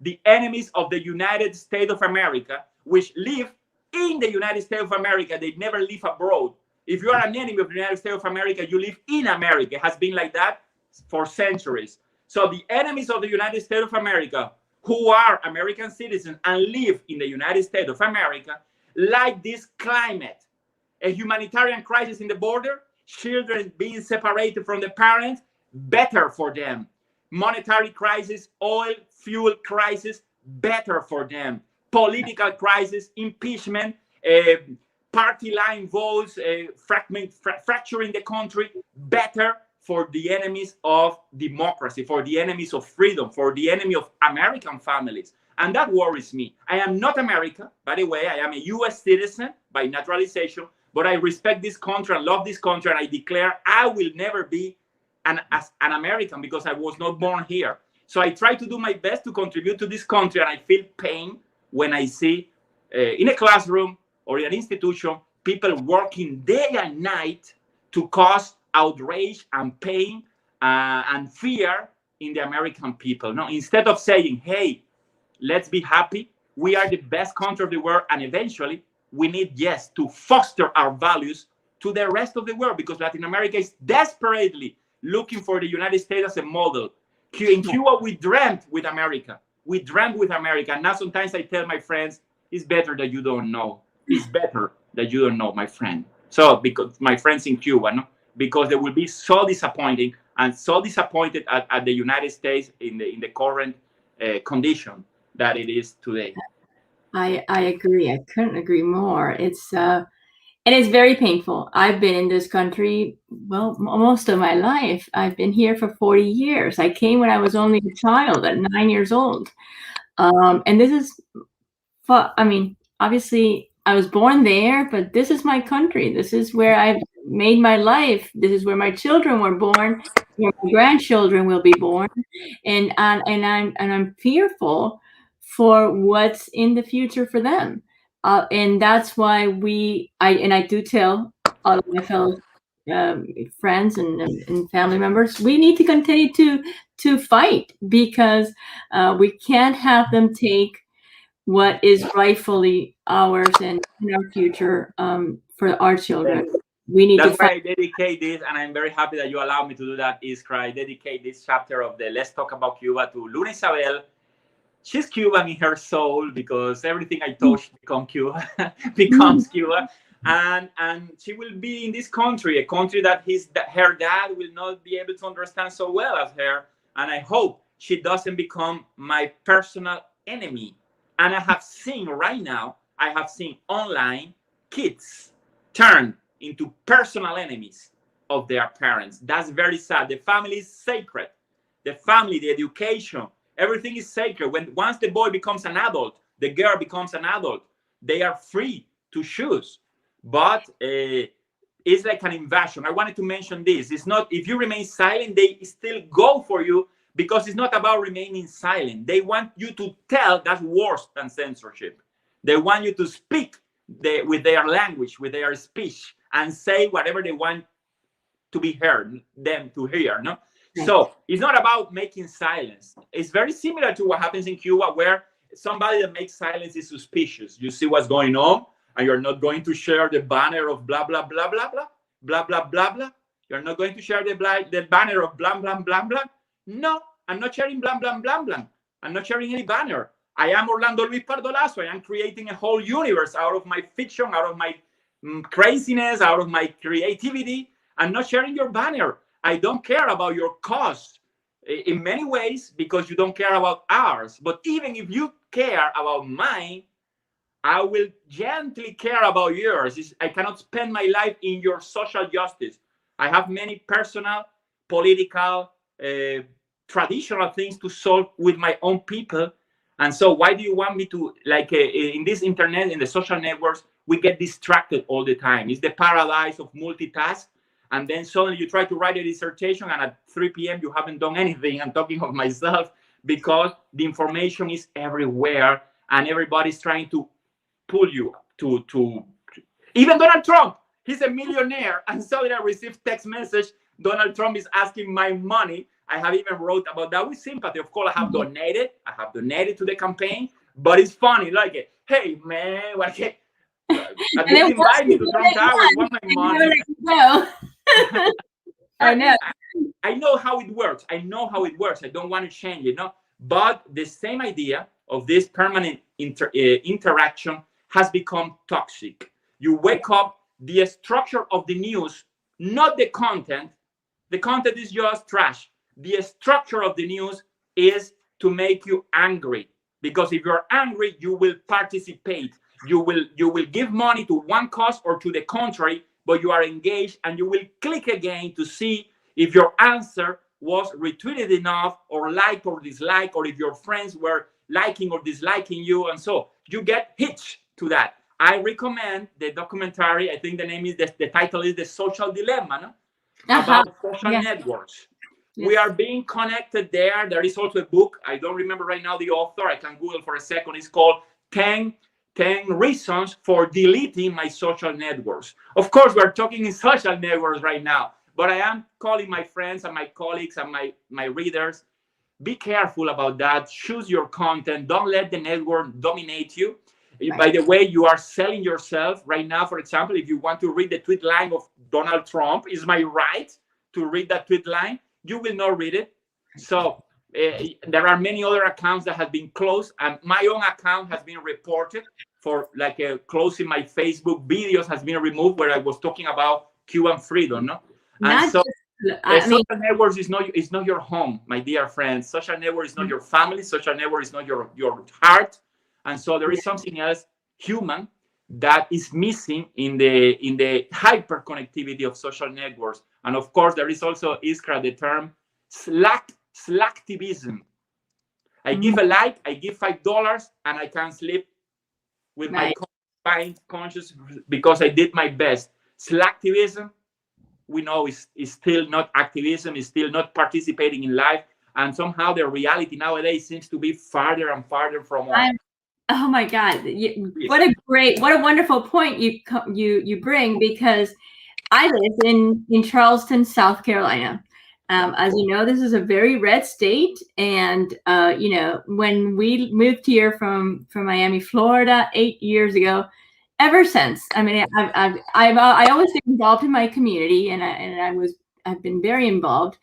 the enemies of the United States of America, which live in the United States of America, they never live abroad. If you are an enemy of the United States of America, you live in America. It has been like that for centuries. So the enemies of the United States of America, who are American citizens and live in the United States of America, like this climate, a humanitarian crisis in the border, children being separated from the parents, better for them. Monetary crisis, oil, fuel crisis, better for them. Political crisis, impeachment, party line votes, fracturing the country, better for the enemies of democracy, for the enemies of freedom, for the enemy of American families. And that worries me. I am not American. By the way, I am a US citizen by naturalization, but I respect this country and love this country, and I declare I will never be an American because I was not born here. So I try to do my best to contribute to this country, and I feel pain when I see in a classroom or in an institution people working day and night to cause outrage and pain and fear in the American people. No, instead of saying, hey, let's be happy, we are the best country of the world, and eventually we need, yes, to foster our values to the rest of the world, because Latin America is desperately looking for the United States as a model. In Cuba, we dreamt with America. We dreamt with America. And now sometimes I tell my friends, it's better that you don't know. It's better that you don't know, my friend. So, because my friends in Cuba, no? Because they will be so disappointing and so disappointed at the United States in the current condition that it is today. I agree. I couldn't agree more. It's and it's very painful. I've been in this country, well, most of my life. I've been here for 40 years. I came when I was only a child at 9 years old. And this is, I mean, obviously I was born there, but this is my country. This is where I've made my life. This is where my children were born, where my grandchildren will be born. And I'm fearful for what's in the future for them. And that's why I do tell all of my fellow friends and family members, we need to continue to fight, because we can't have them take what is rightfully ours and in our future for our children. We need That's to fight. why I dedicate this, and I'm very happy that you allow me to do that, Iskra. I dedicate this chapter of the Let's Talk About Cuba to Luna Isabel. She's Cuban in her soul, because everything I touch becomes Cuba. And she will be in this country, a country that her dad will not be able to understand so well as her. And I hope she doesn't become my personal enemy. And I have seen right now, online kids turn into personal enemies of their parents. That's very sad. The family is sacred. The family, the education, everything is sacred. Once the boy becomes an adult, the girl becomes an adult, they are free to choose. But it's like an invasion. I wanted to mention this. It's not, if you remain silent, they still go for you, because it's not about remaining silent. They want you to tell. That's worse than censorship. They want you to speak with their language, with their speech, and say whatever they want to be heard, them to hear. No. So it's not about making silence. It's very similar to what happens in Cuba, where somebody that makes silence is suspicious. You see what's going on, and you're not going to share the banner of blah, blah, blah, blah, blah, blah, blah, blah, blah. You're not going to share the banner of blah, blah, blah, blah. No, I'm not sharing blah, blah, blah, blah. I'm not sharing any banner. I am Orlando Luis Pardo Lazo. I am creating a whole universe out of my fiction, out of my craziness, out of my creativity. I'm not sharing your banner. I don't care about your cause in many ways, because you don't care about ours. But even if you care about mine, I will gently care about yours. I cannot spend my life in your social justice. I have many personal, political, traditional things to solve with my own people. And so why do you want me to, like in this internet, in the social networks, we get distracted all the time. It's the paradise of multitask. And then suddenly you try to write a dissertation, and at 3 p.m. you haven't done anything. I'm talking of myself, because the information is everywhere, and everybody's trying to pull you to even Donald Trump. He's a millionaire, and suddenly I received text message. Donald Trump is asking my money. I have even wrote about that with sympathy. Of course, I have donated. To the campaign, but it's funny. Like, hey man, what? At least invite me to Trump Tower. You want my money? I know. I know how it works. I don't want to change it, no. But the same idea of this permanent interaction has become toxic. You wake up, the structure of the news, not the content. The content is just trash. The structure of the news is to make you angry, because if you're angry, you will participate. You will give money to one cause or to the contrary, but you are engaged, and you will click again to see if your answer was retweeted enough, or liked or disliked, or if your friends were liking or disliking you. And so you get hitched to that. I recommend the documentary. I think the name is, the title is The Social Dilemma, no? About social networks. Yes. We are being connected there. There is also a book. I don't remember right now the author. I can Google for a second. It's called 10 Reasons for Deleting My Social Networks. Of course, we're talking in social networks right now, but I am calling my friends and my colleagues and my readers, be careful about that. Choose your content. Don't let the network dominate you. By the way, you are selling yourself right now. For example, if you want to read the tweet line of Donald Trump, is my right to read that tweet line? You will not read it. So there are many other accounts that have been closed, and my own account has been reported for like closing my Facebook videos has been removed where I was talking about Cuban freedom. No, and so social networks is not your home, my dear friends. Social network is not your family. Social network is not your heart. And so there is something else human that is missing in the hyper connectivity of social networks. And of course, there is also, Iskra, the term slacktivism. I give a like, I give $5, and I can sleep with my conscience because I did my best. Slacktivism, we know, is still not activism, is still not participating in life. And somehow the reality nowadays seems to be farther and farther from us. Oh my God! What a wonderful point you bring, because I live in Charleston, South Carolina. As you know, this is a very red state, and you know, when we moved here from Miami, Florida, 8 years ago, ever since, I mean, I always been involved in my community, and I've been very involved,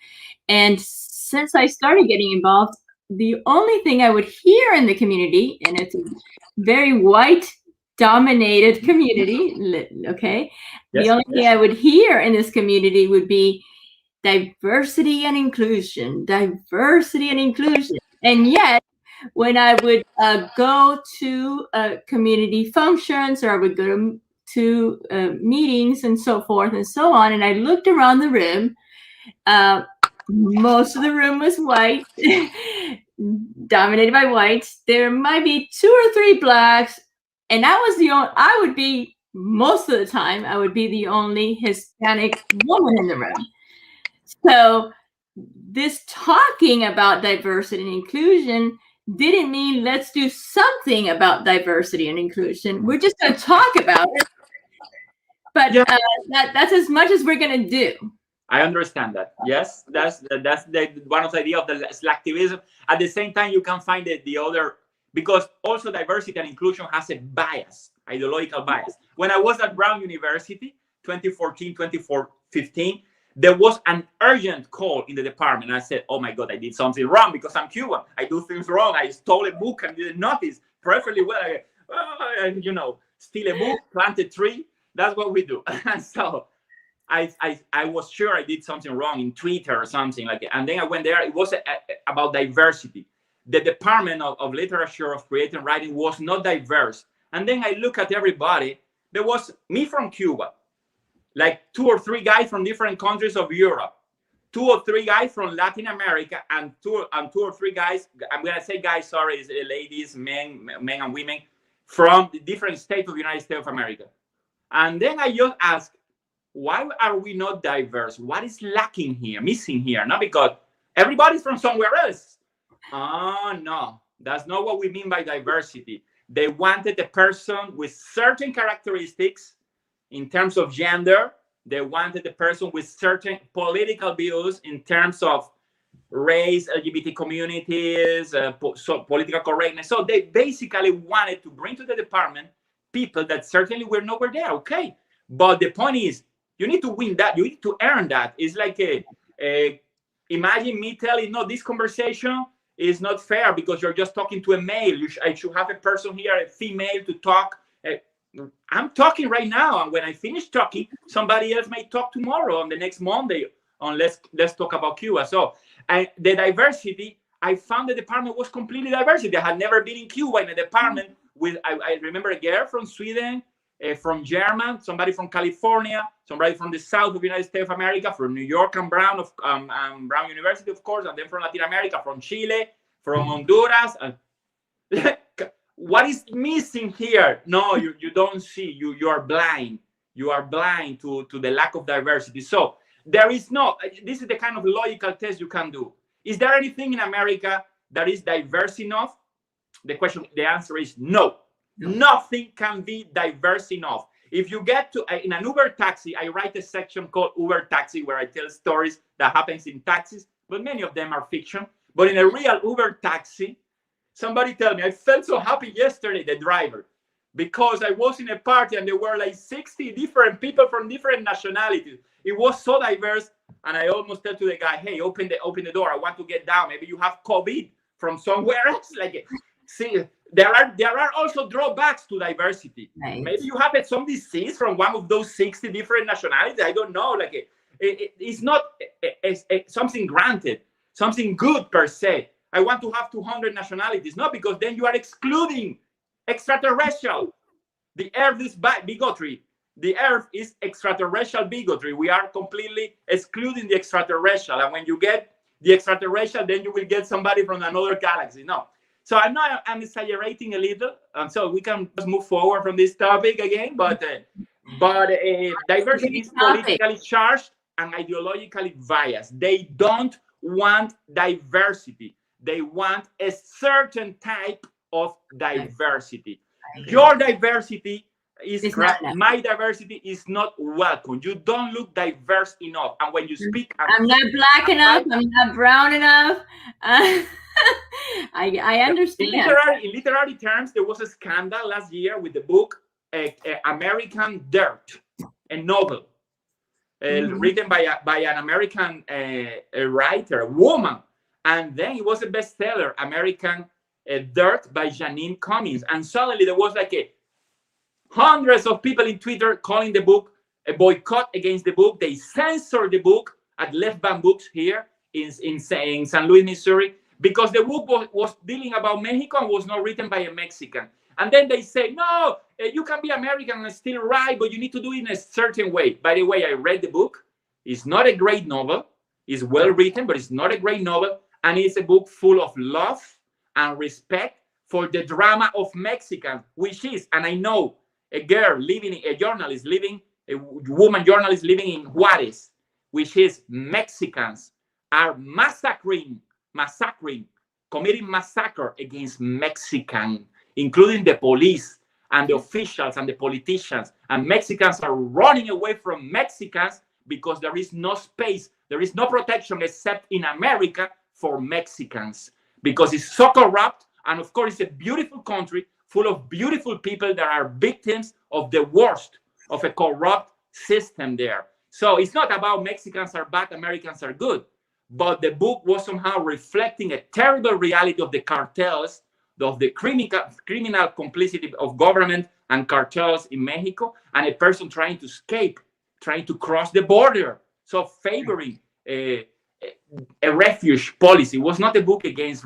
and since I started getting involved, the only thing I would hear in the community, and it's a very white dominated community, okay? Yes, the only thing I would hear in this community would be diversity and inclusion, diversity and inclusion. And yet, when I would go to community functions, or I would go to meetings and so forth and so on, and I looked around the room, most of the room was white, dominated by whites. There might be 2 or 3 blacks, and I would be, most of the time, I would be the only Hispanic woman in the room. So this talking about diversity and inclusion didn't mean let's do something about diversity and inclusion. We're just going to talk about it, but that's as much as we're going to do. I understand that. Yes, that's one of the ideas of the slacktivism. At the same time, you can find the other, because also diversity and inclusion has a bias, ideological bias. When I was at Brown University, 2014, 2015, there was an urgent call in the department. I said, oh my God, I did something wrong because I'm Cuban. I do things wrong. I stole a book and didn't notice perfectly well. You know, steal a book, plant a tree. That's what we do. And so I was sure I did something wrong in Twitter or something like that. And then I went there. It was about diversity. The Department of Literature, of Creative Writing was not diverse. And then I look at everybody. There was me from Cuba, like 2 or 3 guys from different countries of Europe, 2 or 3 guys from Latin America, and two or three guys, I'm going to say guys, sorry, ladies, men and women, from the different states of the United States of America. And then I just asked, why are we not diverse? What is lacking here, missing here? Not because everybody's from somewhere else. Oh, no, that's not what we mean by diversity. They wanted a person with certain characteristics in terms of gender. They wanted a person with certain political views in terms of race, LGBT communities, political correctness. So they basically wanted to bring to the department people that certainly were nowhere there. Okay. But the point is, you need to win that. You need to earn that. It's like imagine me telling, no, this conversation is not fair because you're just talking to a male. I should have a person here, a female, to talk. I'm talking right now, and when I finish talking, somebody else may talk tomorrow on the next Monday on Let's Talk About Cuba. So the diversity, I found the department was completely diversity. I had never been in Cuba in a department with, I remember a girl from Sweden, from German, somebody from California, somebody from the south of the United States of America, from New York and Brown University, of course, and then from Latin America, from Chile, from Honduras. What is missing here? No, you don't see. You are blind. You are blind to the lack of diversity. So there is no, this is the kind of logical test you can do. Is there anything in America that is diverse enough? The answer is no. Nothing can be diverse enough. If you get to, in an Uber taxi, I write a section called Uber Taxi where I tell stories that happens in taxis, but many of them are fiction. But in a real Uber taxi, somebody tell me, I felt so happy yesterday, the driver, because I was in a party and there were like 60 different people from different nationalities. It was so diverse. And I almost tell to the guy, hey, open the door. I want to get down. Maybe you have COVID from somewhere else. Like, see, there are also drawbacks to diversity. Right. Maybe you have some disease from one of those 60 different nationalities. I don't know. Like, it's not something granted, something good per se. I want to have 200 nationalities. No, because then you are excluding extraterrestrial. The earth is bigotry. The earth is extraterrestrial bigotry. We are completely excluding the extraterrestrial. And when you get the extraterrestrial, then you will get somebody from another galaxy. No. So I'm exaggerating a little. And so we can just move forward from this topic again. But diversity is politically charged and ideologically biased. They don't want diversity. They want a certain type of diversity. Your diversity is my diversity is not welcome. You don't look diverse enough. And when you speak, I'm not black enough. I'm not brown enough. I understand. In literary terms, there was a scandal last year with the book American Dirt, a novel written by an American writer, a woman. And then it was a bestseller, American Dirt by Janine Cummins. And suddenly there was like hundreds of people in Twitter calling the book a boycott against the book. They censored the book at Left Bank Books here in St. Louis, Missouri, because the book was dealing about Mexico and was not written by a Mexican. And then they say, no, you can be American and still write, but you need to do it in a certain way. By the way, I read the book. It's not a great novel. It's well written, but it's not a great novel. And it's a book full of love and respect for the drama of Mexicans, which is, and I know, a woman journalist living in Juarez, which is Mexicans are massacring, committing massacre against Mexicans, including the police and the officials and the politicians. And Mexicans are running away from Mexicans because there is no space, there is no protection except in America for Mexicans, because it's so corrupt. And of course, it's a beautiful country full of beautiful people that are victims of the worst of a corrupt system there. So it's not about Mexicans are bad, Americans are good. But the book was somehow reflecting a terrible reality of the cartels, of the criminal complicity of government and cartels in Mexico, and a person trying to escape, trying to cross the border. So favoring a refuge policy. It was not a book against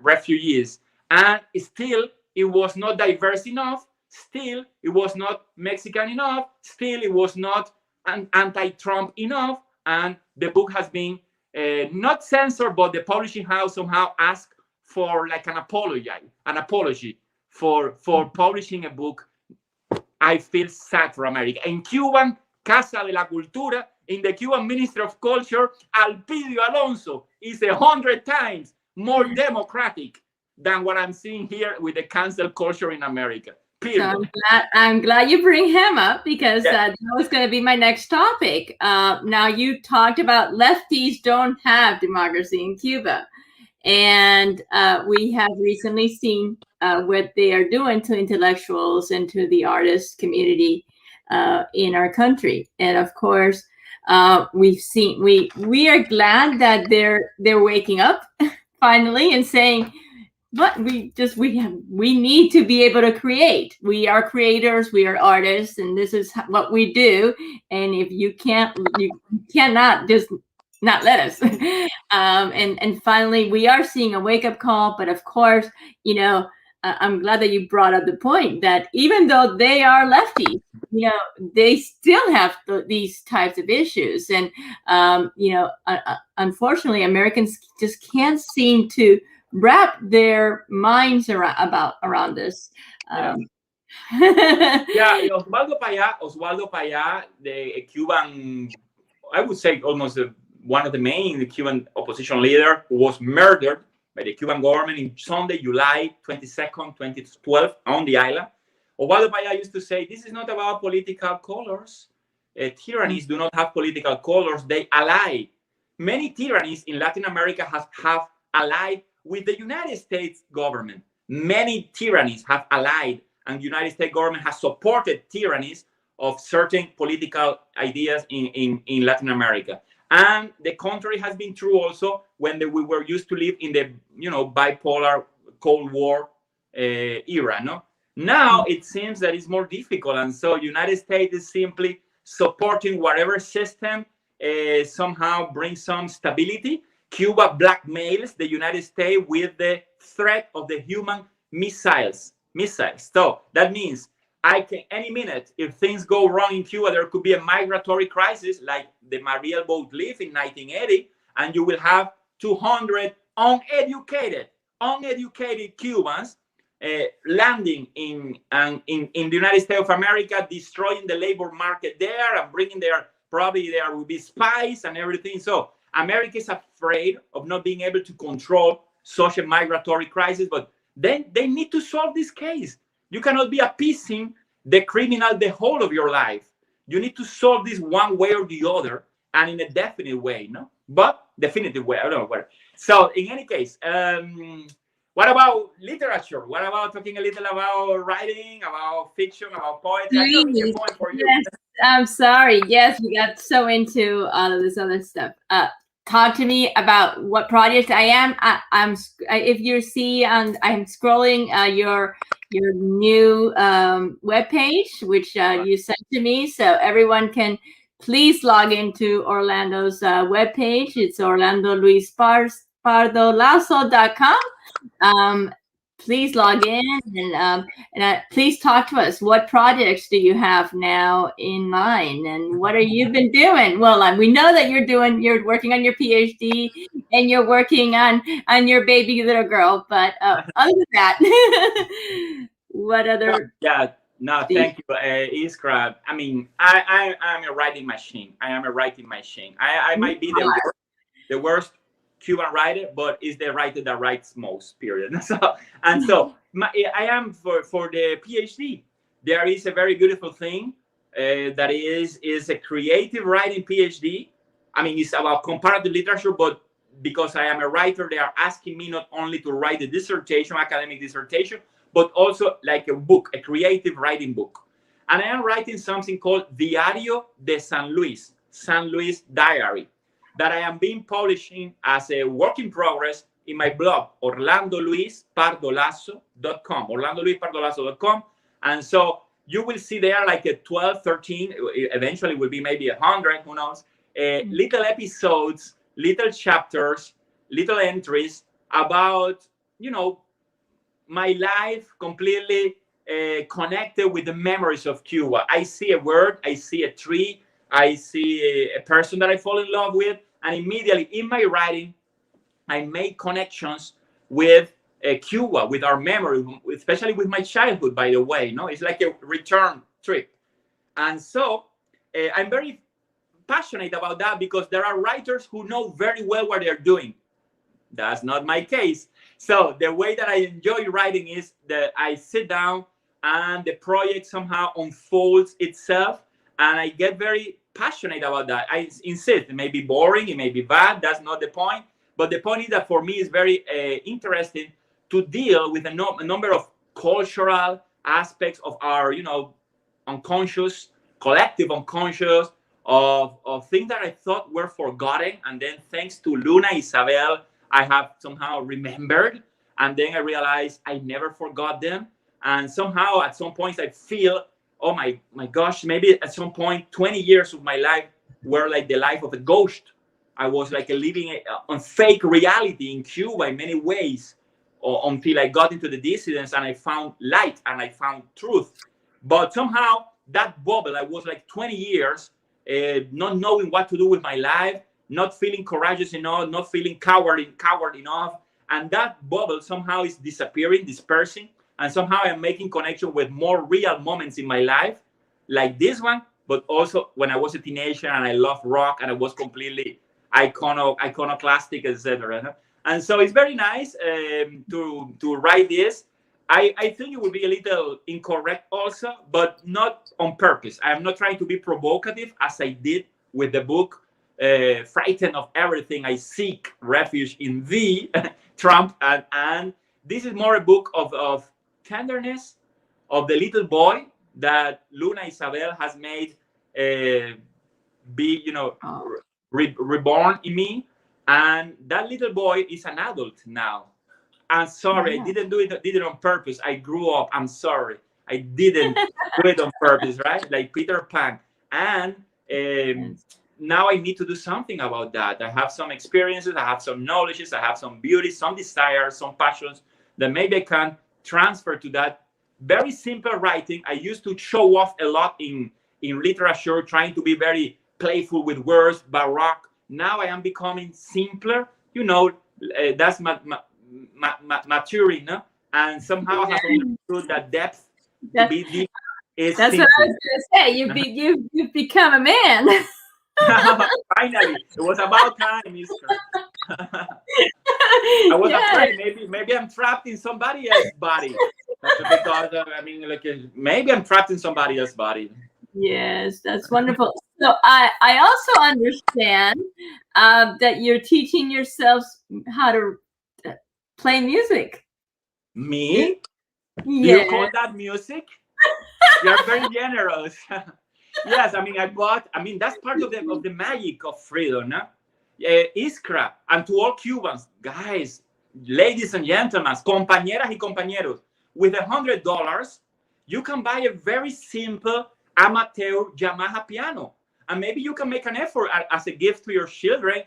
refugees. And still, it was not diverse enough. Still, it was not Mexican enough. Still, it was not anti-Trump enough. And the book has been not censored, but the publishing house somehow asked for like an apology for publishing a book. I feel sad for America. In Cuban Casa de la Cultura, in the Cuban Ministry of Culture, Alpidio Alonso is 100 times more democratic than what I'm seeing here with the cancel culture in America. So I'm glad you bring him up, because that was going to be my next topic. Now, you talked about lefties don't have democracy in Cuba. And we have recently seen what they are doing to intellectuals and to the artist community in our country. And of course, we've seen, we are glad that they're waking up finally and saying, but we need to be able to create. We are creators, we are artists, and this is what we do. And if you cannot just not let us. And finally, we are seeing a wake-up call. But of course, I'm glad that you brought up the point that even though they are lefties, they still have these types of issues. And, unfortunately, Americans just can't seem to wrap their minds around this. Osvaldo Payá, the Cuban, I would say almost one of the main Cuban opposition leader, who was murdered by the Cuban government in Sunday, July 22nd, 2012, on the island. Osvaldo Payá used to say, this is not about political colors. Tyrannies do not have political colors. They ally. Many tyrannies in Latin America have allied with the United States government. Many tyrannies have allied, and the United States government has supported tyrannies of certain political ideas in Latin America. And the contrary has been true also when we were used to live in the bipolar Cold War era. No, now it seems that it's more difficult, and so United States is simply supporting whatever system somehow brings some stability. Cuba blackmails the United States with the threat of the human missiles. So that means any minute, if things go wrong in Cuba, there could be a migratory crisis like the Mariel boat lift in 1980, and you will have 200 uneducated Cubans landing in the United States of America, destroying the labor market there and bringing probably there will be spies and everything. So America is afraid of not being able to control such a migratory crisis, but then they need to solve this case. You cannot be appeasing the criminal the whole of your life. You need to solve this one way or the other, and in a definite way, no? But definitive way, I don't know where. So in any case, what about literature? What about talking a little about writing, about fiction, about poetry? I know it's a point for you. Yes, I'm sorry. Yes, we got so into all of this other stuff. Talk to me about what project I am. If you see, I'm scrolling your new webpage, which you sent to me, so everyone can please log into Orlando's webpage. It's orlandoluispardolazo.com. Please log in and please talk to us. What projects do you have now in mind, and what have you been doing? Well, we know that you're working on your PhD and you're working on your baby little girl. But other than that, what other? Yeah, no, thank you, Iskra. I mean, I am a writing machine. I might be the worst Cuban writer, but is the writer that writes most, period. So I am for the PhD. There is a very beautiful thing that is a creative writing PhD. I mean, it's about comparative literature, but because I am a writer, they are asking me not only to write a dissertation, academic dissertation, but also like a book, a creative writing book. And I am writing something called Diario de San Luis Diary, that I am being publishing as a work in progress in my blog, orlandoluispardolazo.com, orlandoluispardolazo.com. And so you will see there like a 12, 13, eventually will be maybe 100, who knows, little episodes, little chapters, little entries about, my life completely connected with the memories of Cuba. I see a word, I see a tree, I see a person that I fall in love with, and immediately in my writing, I make connections with Cuba, with our memory, especially with my childhood, by the way. It's like a return trip. And so I'm very passionate about that because there are writers who know very well what they're doing. That's not my case. So the way that I enjoy writing is that I sit down and the project somehow unfolds itself, and I get very passionate about that. I insist. It may be boring, it may be bad. That's not the point. But the point is that for me, it's very interesting to deal with a number of cultural aspects of our, unconscious, collective unconscious, of things that I thought were forgotten. And then thanks to Luna Isabel, I have somehow remembered. And then I realized I never forgot them. And somehow at some points I feel, oh my gosh, maybe at some point 20 years of my life were like the life of a ghost. I was like living on fake reality in Cuba in many ways, until I got into the dissidents and I found light and I found truth. But somehow that bubble, I was like 20 years not knowing what to do with my life, not feeling courageous enough, not feeling coward enough. And that bubble somehow is disappearing, dispersing. And somehow I'm making connection with more real moments in my life, like this one, but also when I was a teenager and I loved rock and I was completely iconoclastic, etc. And so it's very nice to write this. I think it would be a little incorrect also, but not on purpose. I am not trying to be provocative as I did with the book, Frightened of Everything, I Seek Refuge in Thee. Trump, and this is more a book of tenderness of the little boy that Luna Isabel has made be, reborn in me, and that little boy is an adult now. I'm sorry, I did it on purpose. I grew up. I'm sorry, I didn't do it on purpose, right? Like Peter Pan, and now I need to do something about that. I have some experiences, I have some knowledges, I have some beauty, some desires, some passions that maybe I can transfer to that very simple writing. I used to show off a lot in literature, trying to be very playful with words, baroque. Now I am becoming simpler. That's maturing, no? And somehow I have understood that depth to be deep is that's simple. what I was going to say. You've become a man. Finally, it was about time, Mister. I was afraid maybe I'm trapped in somebody else's body, because maybe I'm trapped in somebody else's body. Yes, that's wonderful. So I also understand that you're teaching yourselves how to play music. Me? Yeah. Do you call that music? You're very generous. Yes, that's part of the magic of freedom, no? Iskra, and to all Cubans, guys, ladies and gentlemen, compañeras y compañeros, with $100, you can buy a very simple amateur Yamaha piano, and maybe you can make an effort as a gift to your children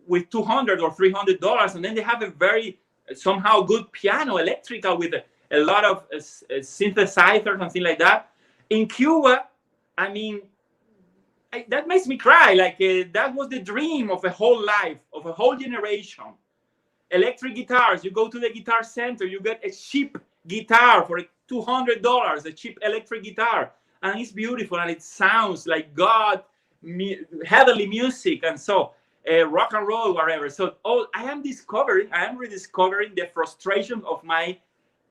with $200 or $300, and then they have a very somehow good piano, electrical, with a lot of synthesizers and things like that. In Cuba, that makes me cry. That was the dream of a whole life, of a whole generation. Electric guitars. You go to the guitar center, you get a cheap guitar for $200, a cheap electric guitar, and it's beautiful and it sounds like God, heavenly music, and so rock and roll, whatever. So I am rediscovering the frustration of my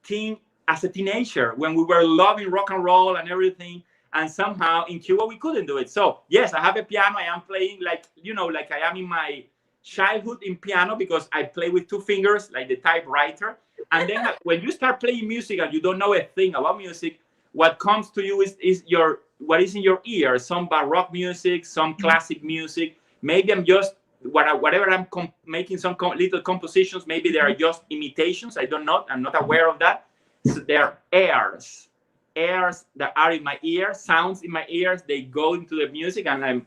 teen as a teenager, when we were loving rock and roll and everything. And somehow in Cuba we couldn't do it. So yes, I have a piano. I am playing like I am in my childhood in piano, because I play with two fingers like the typewriter. And then when you start playing music and you don't know a thing about music, what comes to you is what is in your ear. Some baroque music, some classic music. Maybe I'm just whatever I'm making some little compositions. Maybe they are just imitations. I don't know. I'm not aware of that. So they're airs that are in my ear, sounds in my ears. They go into the music, and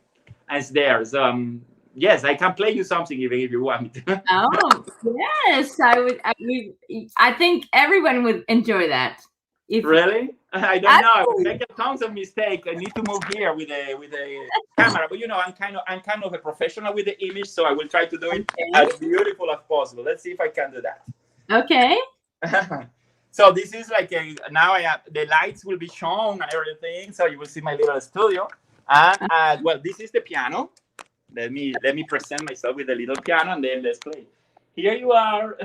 it's there. So yes, I can play you something even if you want me to. Oh yes, I think everyone would enjoy that. Really? I don't know. I would make tons of mistakes. I need to move here with a camera, but I'm kind of a professional with the image, so I will try to do it as beautiful as possible. Let's see if I can do that. Okay. So this is now the lights will be shown and everything, so you will see my little studio. And well, this is the piano. Let me present myself with the little piano, and then let's play. Here you are.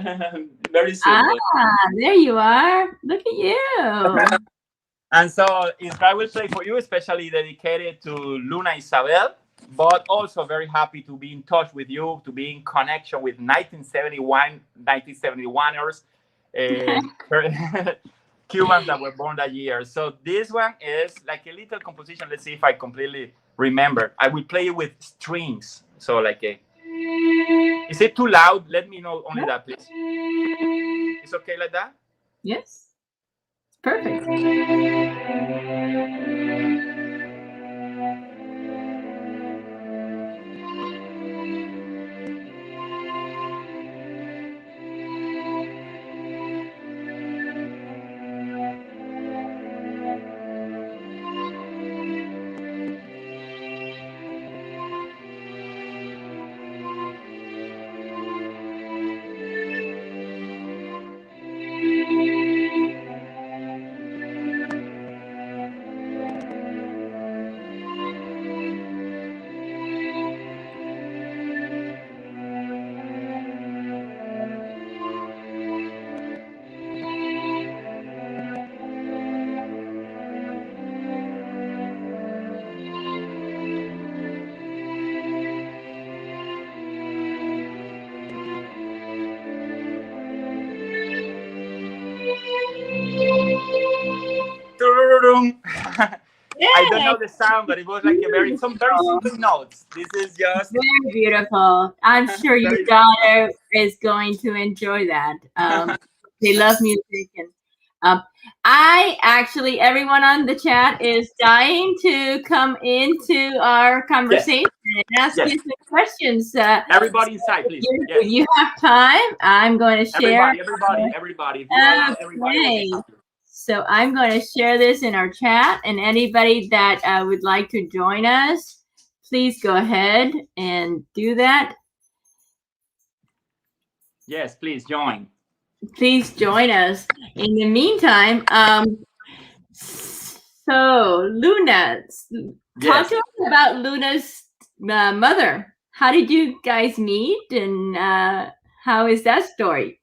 Very simple. There you are. Look at you. And so I will play for you, especially dedicated to Luna Isabel, but also very happy to be in touch with you, to be in connection with 1971ers. Cubans that were born that year. So this one is like a little composition. Let's see if I completely remember. I will play it with strings. So is it too loud? Let me know only that, please. It's okay like that? Yes. Perfect. bedroom. I don't know the sound, but it was like some very simple notes. This is just very beautiful. I'm sure your daughter is going to enjoy that. They love music, and I actually, everyone on the chat is dying to come into our conversation and ask you some questions. Everybody inside, please. If you have time, I'm going to share. Everybody. If you allow everybody. So I'm going to share this in our chat, and anybody that would like to join us, please go ahead and do that. Yes, please join. Please join us. In the meantime, so Luna, talk to us about Luna's mother. How did you guys meet, and how is that story?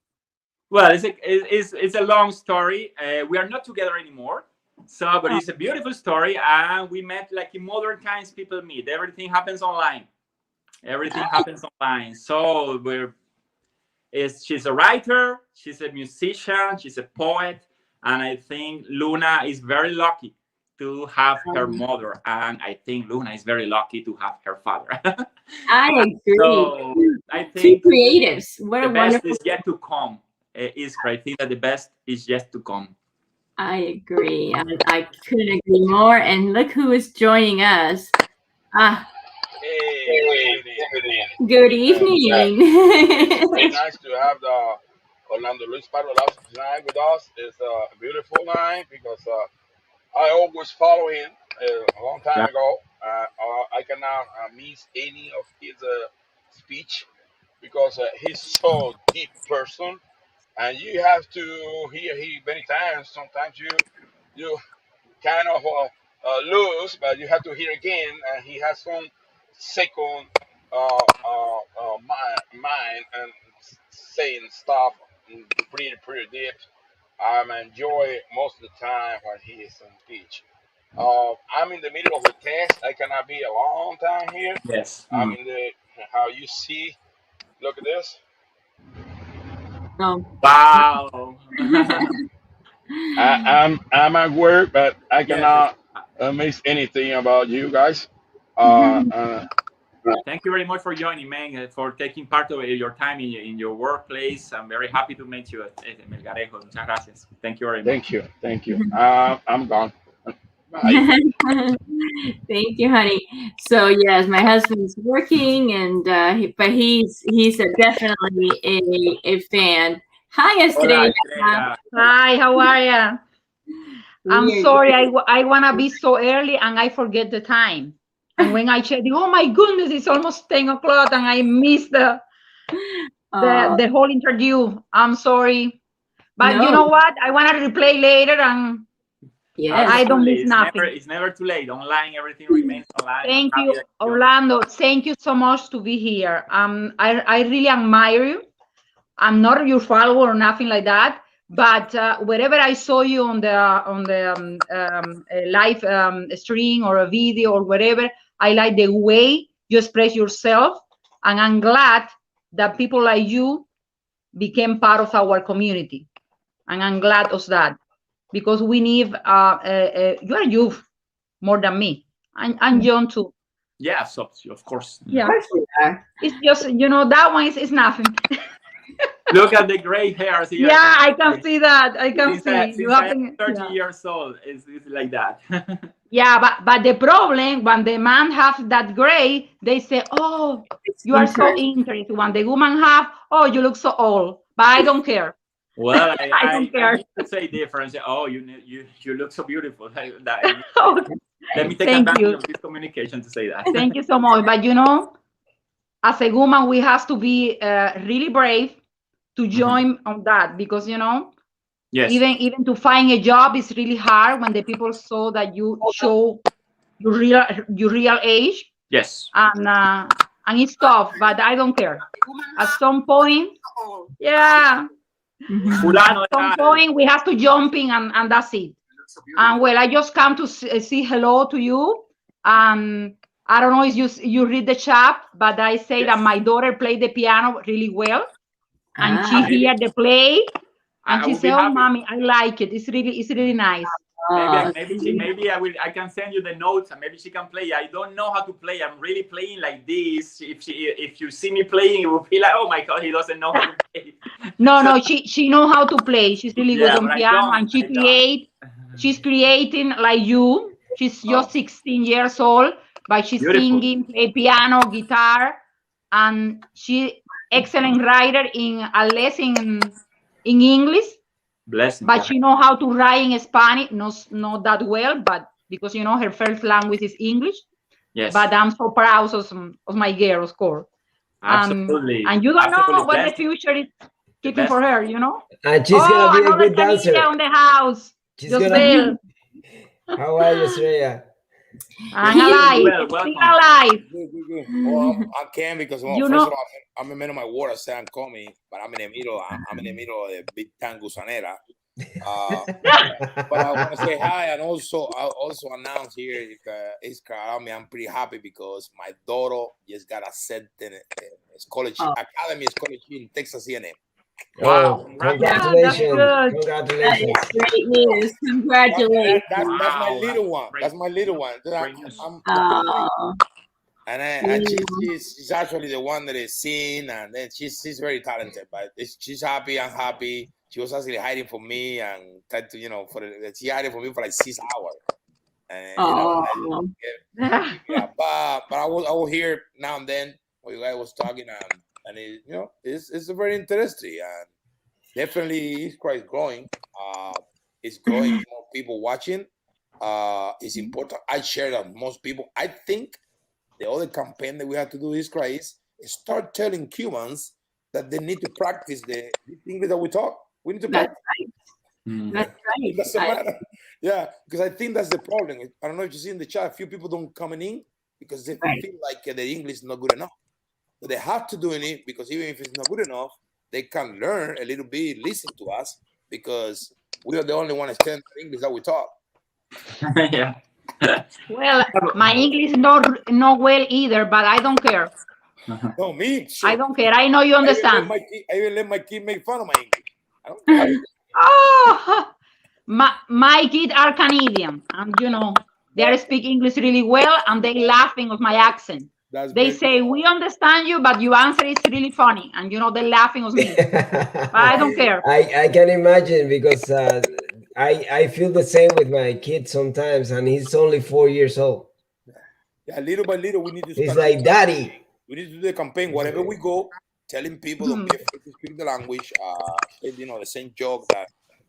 Well, it's a long story. We are not together anymore, but it's a beautiful story. And we met like in modern times people meet. Everything happens online. So she's a writer, she's a musician, she's a poet, and I think Luna is very lucky to have her mother, and I think Luna is very lucky to have her father. I agree. So I think two creatives. What the a best wonderful. is yet to come. I think that the best is yet to come. I agree. I couldn't agree more. And look who is joining us. Good evening. It's nice to have the Orlando Luis Pardo Lazo tonight with us. It's a beautiful night because I always follow him a long time ago. I cannot miss any of his speech because he's so deep person, and you have to hear him many times. Sometimes you kind of lose, but you have to hear again, and he has some second mind and saying stuff pretty deep. Enjoy most of the time when he is on speech. I'm in the middle of the test. I cannot be a long time here. Yes. I'm in the how you see. Look at this. Oh. Wow. I'm at work, but I cannot miss anything about you guys. Thank you very much for joining, man, for taking part of your time in your workplace. I'm very happy to meet you at Melgarejo. Muchas gracias. Thank you very much. Thank you. I'm gone. Bye. Thank you, honey. So yes, my husband's working, and but he's definitely a fan. Hi, Estrella. Hi, how are you? I'm sorry, I want to be so early and I forget the time. And when I check, oh my goodness, it's almost 10 o'clock and I missed the whole interview. I'm sorry. But you know what? I want to replay later, and I don't miss nothing. It's never too late. Online, everything remains online. Thank you, Orlando. Thank you so much to be here. I really admire you. I'm not your follower or nothing like that, but wherever I saw you on the live stream or a video or whatever, I like the way you express yourself, and I'm glad that people like you became part of our community, and I'm glad of that, because we need you are youth more than me. I'm young too. Yeah, so of course. Yeah, it's just that one is nothing. Look at the gray hairs here. Yeah, I can see that. I can see. Since I am 30 years old, it's like that. Yeah, but the problem, when the man have that gray, they say, oh, you are so interesting. When the woman have, oh, you look so old. But I don't care. Well, I don't care. I need to say different. Oh, you look so beautiful. Let me take advantage of this communication to say that. Thank you so much. But as a woman, we have to be really brave to join on that, because yes, even to find a job is really hard when the people saw that you show your real age. Yes, and it's tough, but I don't care. At some point, at some point we have to jump in, and that's it. And well, I just come to say hello to you. I don't know if you read the chat, but I say that my daughter played the piano really well. And she heard the play, and she said, "Oh, mommy, I like it. It's really nice." Maybe I can send you the notes and maybe she can play. I don't know how to play. I'm really playing like this. If you see me playing, it will be like, oh my god, he doesn't know how to play. No, she know how to play. She's really good on but piano, and she's creating like you. She's just 16 years old, but she's singing, play piano, guitar, and she excellent writer in a lesson in English. Blessing. But she know how to write in Spanish, not that well, but because her first language is English. Yes. But I'm so proud of my girl, of course. Absolutely. And you don't know what the future is keeping for her, And she's gonna be a good dancer. On the house. She's gonna be. How are you, Estrella? I'm alive. Still alive. Good. Well, I can because first of all, I'm in the middle of my water, so I'm coming, but I'm in the middle of the big time gusanera. But I want to say hi and also announce here I'm pretty happy because my daughter just got accepted in academy scholarship in Texas A&M. Wow! Congratulations! That is great news. Congratulations! That's my little one. That's my little one. And she's actually the one that is seen, and then she's very talented. But she's happy. I'm happy. She was actually hiding from me and tried to, she hiding from me for like 6 hours. And, but I was here now and then when you guys was talking, and it's very interesting, and definitely it's quite growing. It's growing, more people watching. It's important. I share that most people. I think the other campaign that we have to do is start telling Cubans that they need to practice the English that we talk. We need to practice. That's right. That's matter. Yeah, because I think that's the problem. I don't know if you see in the chat, a few people don't come in because they feel like the English is not good enough. But they have to do it because even if it's not good enough, they can learn a little bit, listen to us, because we are the only one that understand English that we talk. Yeah. Well, my English is not well either, but I don't care. No, me. Sure. I don't care. I know you understand. I even let my kid make fun of my English. I don't care. Oh, my kids are Canadian, and they speak English really well, and they laughing of my accent. They say, we understand you, but your answer is really funny, and they're laughing of me. But I don't care. I can imagine because I feel the same with my kid sometimes, and he's only 4 years old. Yeah, little by little, we need to. He's like, Daddy. We need to do the campaign wherever we go, telling people don't be afraid to speak the language. The same joke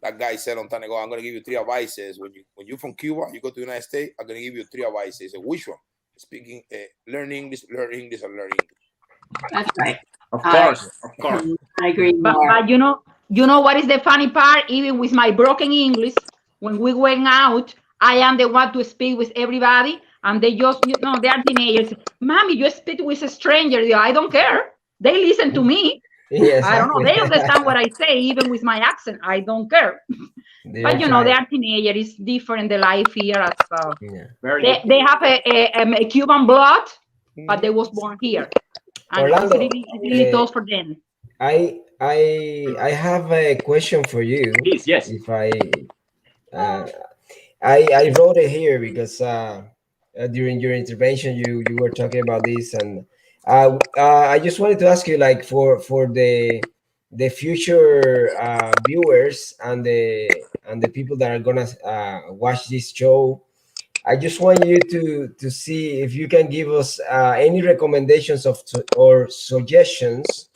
that guy said on time ago. I'm going to give you 3 advices. When you're from Cuba, you go to the United States, I'm going to give you 3 advices. So which one? Speaking, learn English, and learn English. That's right. Of course. I agree. But you know what is the funny part? Even with my broken English, when we went out, I am the one to speak with everybody, and they just, they are teenagers. Mommy, you speak with a stranger. I don't care. They listen to me. Yes, I don't know. They understand what I say, even with my accent. I don't care. But they are teenagers. It's different. The life here as they have a Cuban blood, but they was born here, and Orlando, it's really tough for them. I have a question for you. Please, yes. If I wrote it here because during your intervention you were talking about this, and I just wanted to ask you, like, for the future viewers and the people that are gonna watch this show, I just want you to see if you can give us any recommendations or suggestions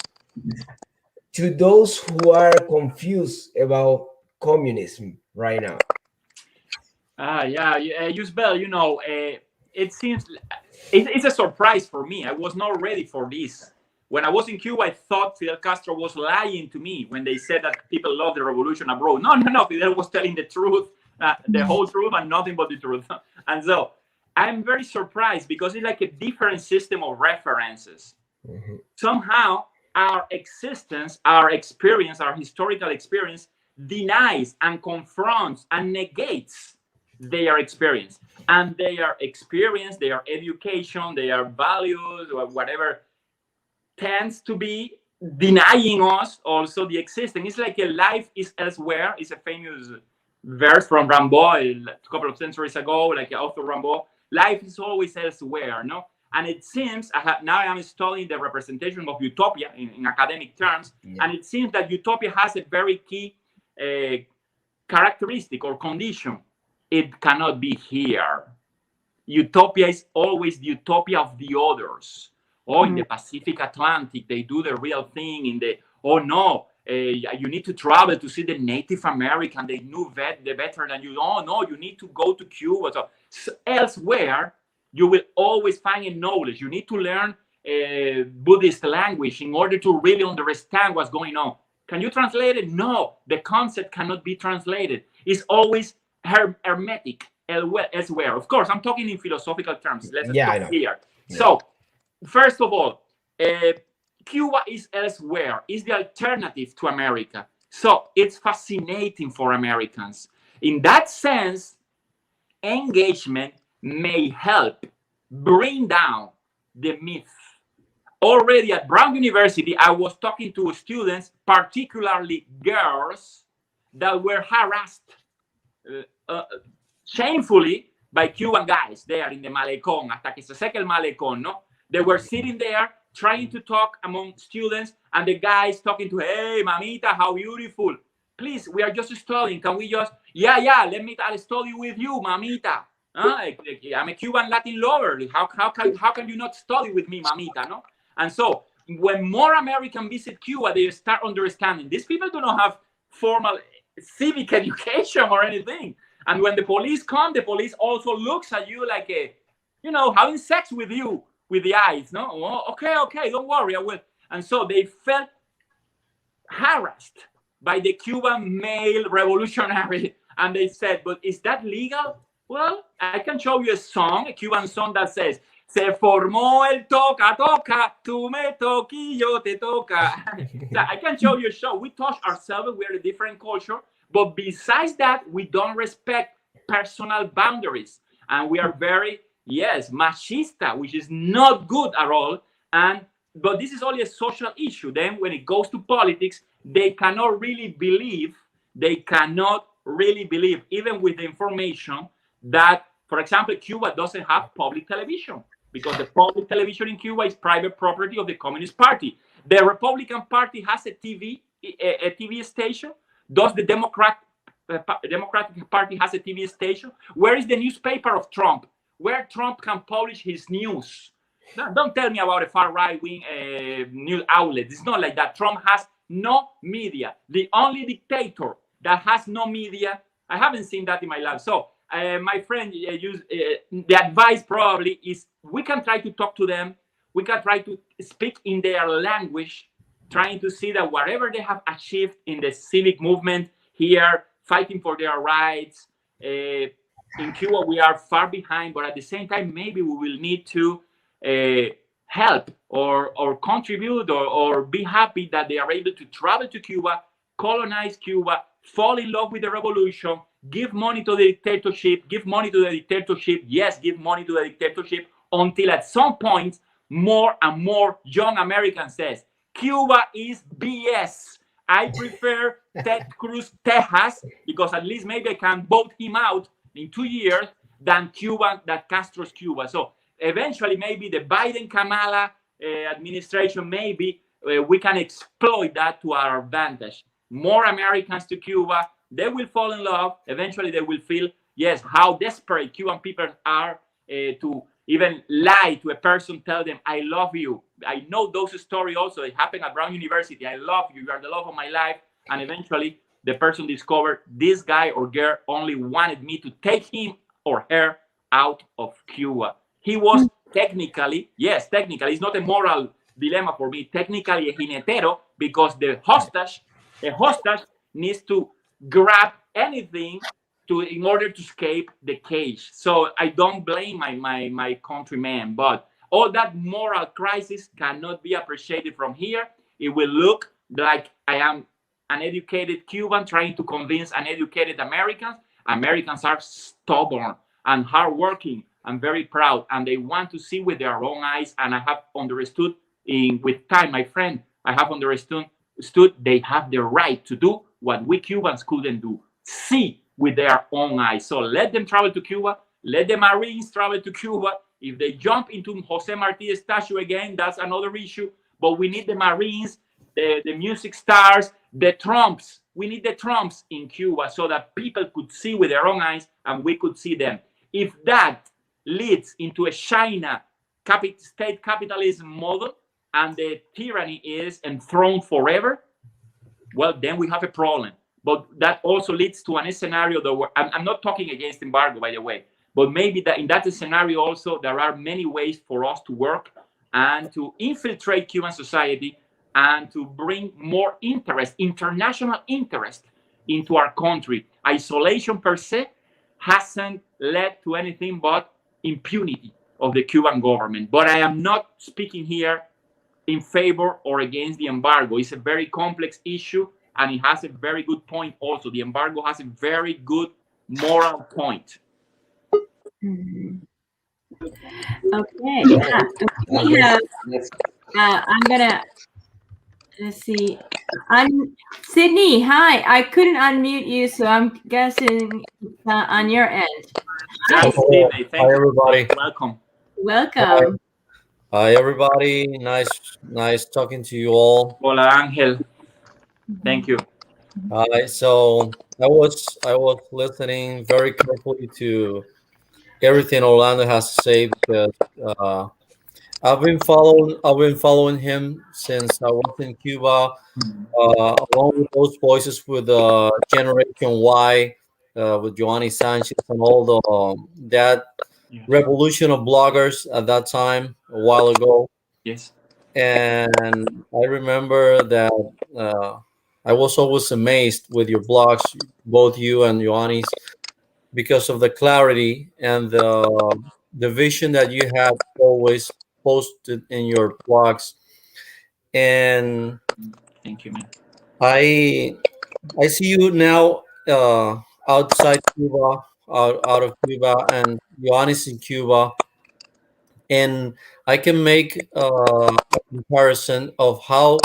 to those who are confused about communism right now. Isabel, it seems it's a surprise for me. I was not ready for this. When I was in Cuba, I thought Fidel Castro was lying to me when they said that people love the revolution abroad. No. Fidel was telling the truth, the whole truth, and nothing but the truth. And so I'm very surprised because it's like a different system of references. Mm-hmm. Somehow our existence, our experience, our historical experience denies and confronts and negates their experience. And their experience, their education, their values, or whatever, tends to be denying us also the existence. It's like a life is elsewhere. It's a famous verse from Rimbaud a couple of centuries ago, like author Rimbaud, life is always elsewhere, no? And it seems, now I am studying the representation of utopia in academic terms, and it seems that utopia has a very key characteristic or condition. It cannot be here. Utopia is always the utopia of the others. Oh, in the Pacific Atlantic, they do the real thing. Oh no, you need to travel to see the Native American. They knew better than you. Oh no, you need to go to Cuba. So elsewhere, you will always find a knowledge. You need to learn Buddhist language in order to really understand what's going on. Can you translate it? No, the concept cannot be translated. It's always hermetic elsewhere. Of course, I'm talking in philosophical terms. Let's stop here. Yeah. So, first of all, Cuba is elsewhere. It's the alternative to America. So it's fascinating for Americans. In that sense, engagement may help bring down the myth. Already at Brown University, I was talking to students, particularly girls, that were harassed shamefully by Cuban guys there in the Malecón, hasta que se seque el Malecón, no? They were sitting there trying to talk among students, and the guys talking to, hey, mamita, how beautiful. Please, we are just studying. Can we just, let me study with you, mamita. I'm a Cuban Latin lover. How can you not study with me, mamita, no? And so when more Americans visit Cuba, they start understanding these people do not have formal civic education or anything. And when the police come, the police also looks at you like having sex with you with the eyes. No, oh, okay, don't worry, I will. And so they felt harassed by the Cuban male revolutionary, and they said, "But is that legal?" Well, I can show you a Cuban song that says, "Se formó el toca toca, tú me toqui, yo te toca." I can show you a show. We touch ourselves. We're a different culture. But besides that, we don't respect personal boundaries. And we are very, machista, which is not good at all. But this is only a social issue. Then when it goes to politics, they cannot really believe, even with the information that, for example, Cuba doesn't have public television, because the public television in Cuba is private property of the Communist Party. The Republican Party has a TV station. Does the Democratic Party has a TV station? Where is the newspaper of Trump? Where Trump can publish his news? Don't tell me about a far right-wing news outlet. It's not like that. Trump has no media. The only dictator that has no media, I haven't seen that in my life. So, my friend, the advice probably is we can try to talk to them. We can try to speak in their language, trying to see that whatever they have achieved in the civic movement here, fighting for their rights, in Cuba, we are far behind, but at the same time, maybe we will need to help or contribute or be happy that they are able to travel to Cuba, colonize Cuba, fall in love with the revolution, give money to the dictatorship, yes, give money to the dictatorship, until at some point, more and more young Americans says, Cuba is BS. I prefer Ted Cruz, Texas, because at least maybe I can vote him out in 2 years than Castro's Cuba. So eventually, maybe the Biden-Kamala administration, maybe we can exploit that to our advantage. More Americans to Cuba, they will fall in love. Eventually, they will feel, how desperate Cuban people are to even lie to a person, tell them, I love you. I know those stories also. It happened at Brown University. I love you. You are the love of my life. And eventually, the person discovered this guy or girl only wanted me to take him or her out of Cuba. He was technically, it's not a moral dilemma for me, technically a jinetero, because the hostage needs to grab anything in order to escape the cage. So I don't blame my countrymen, but all that moral crisis cannot be appreciated from here. It will look like I am an educated Cuban trying to convince uneducated Americans. Americans are stubborn and hardworking and very proud, and they want to see with their own eyes. And I have understood with time, my friend, I have understood they have the right to do what we Cubans couldn't do. See with their own eyes. So let them travel to Cuba. Let the Marines travel to Cuba. If they jump into Jose Marti statue again, that's another issue. But we need the Marines, the music stars, the Trumps. We need the Trumps in Cuba so that people could see with their own eyes and we could see them. If that leads into a China state capitalism model and the tyranny is enthroned forever, well, then we have a problem. But that also leads to a scenario that I'm not talking against embargo, by the way, but maybe that in that scenario also there are many ways for us to work and to infiltrate Cuban society and to bring more interest, international interest into our country. Isolation per se hasn't led to anything but impunity of the Cuban government. But I am not speaking here in favor or against the embargo. It's a very complex issue, and it has a very good point also. The embargo has a very good moral point. Okay. We have, I'm gonna, let's see. Sydney, hi. I couldn't unmute you, so I'm guessing on your end. Hi, Sydney. Thank Hi, everybody. Welcome. Welcome. Hi, everybody. Nice talking to you all. Hola, Angel. Thank you. Hi. So I was listening very carefully to everything Orlando has to say because I've been following him since I was in Cuba, along with those voices with Generation Y, with Giovanni Sanchez and all that revolution of bloggers at that time a while ago. Yes. And I remember that I was always amazed with your blogs, both you and Giovanni's, because of the clarity and the vision that you have always posted in your blogs. And thank you, man. I see you now outside Cuba, out of Cuba, and Ioannis in Cuba, and I can make a comparison of how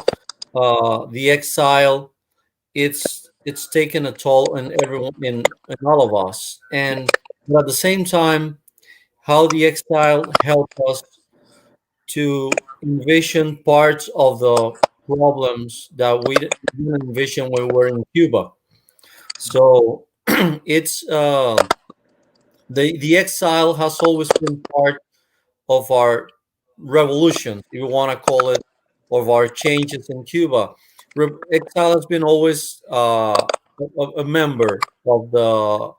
the exile it's taken a toll on everyone in all of us, and at the same time, how the exile helped us to envision parts of the problems that we didn't envision when we were in Cuba. So it's the exile has always been part of our revolution, if you want to call it, of our changes in Cuba. Exile has been always a member of the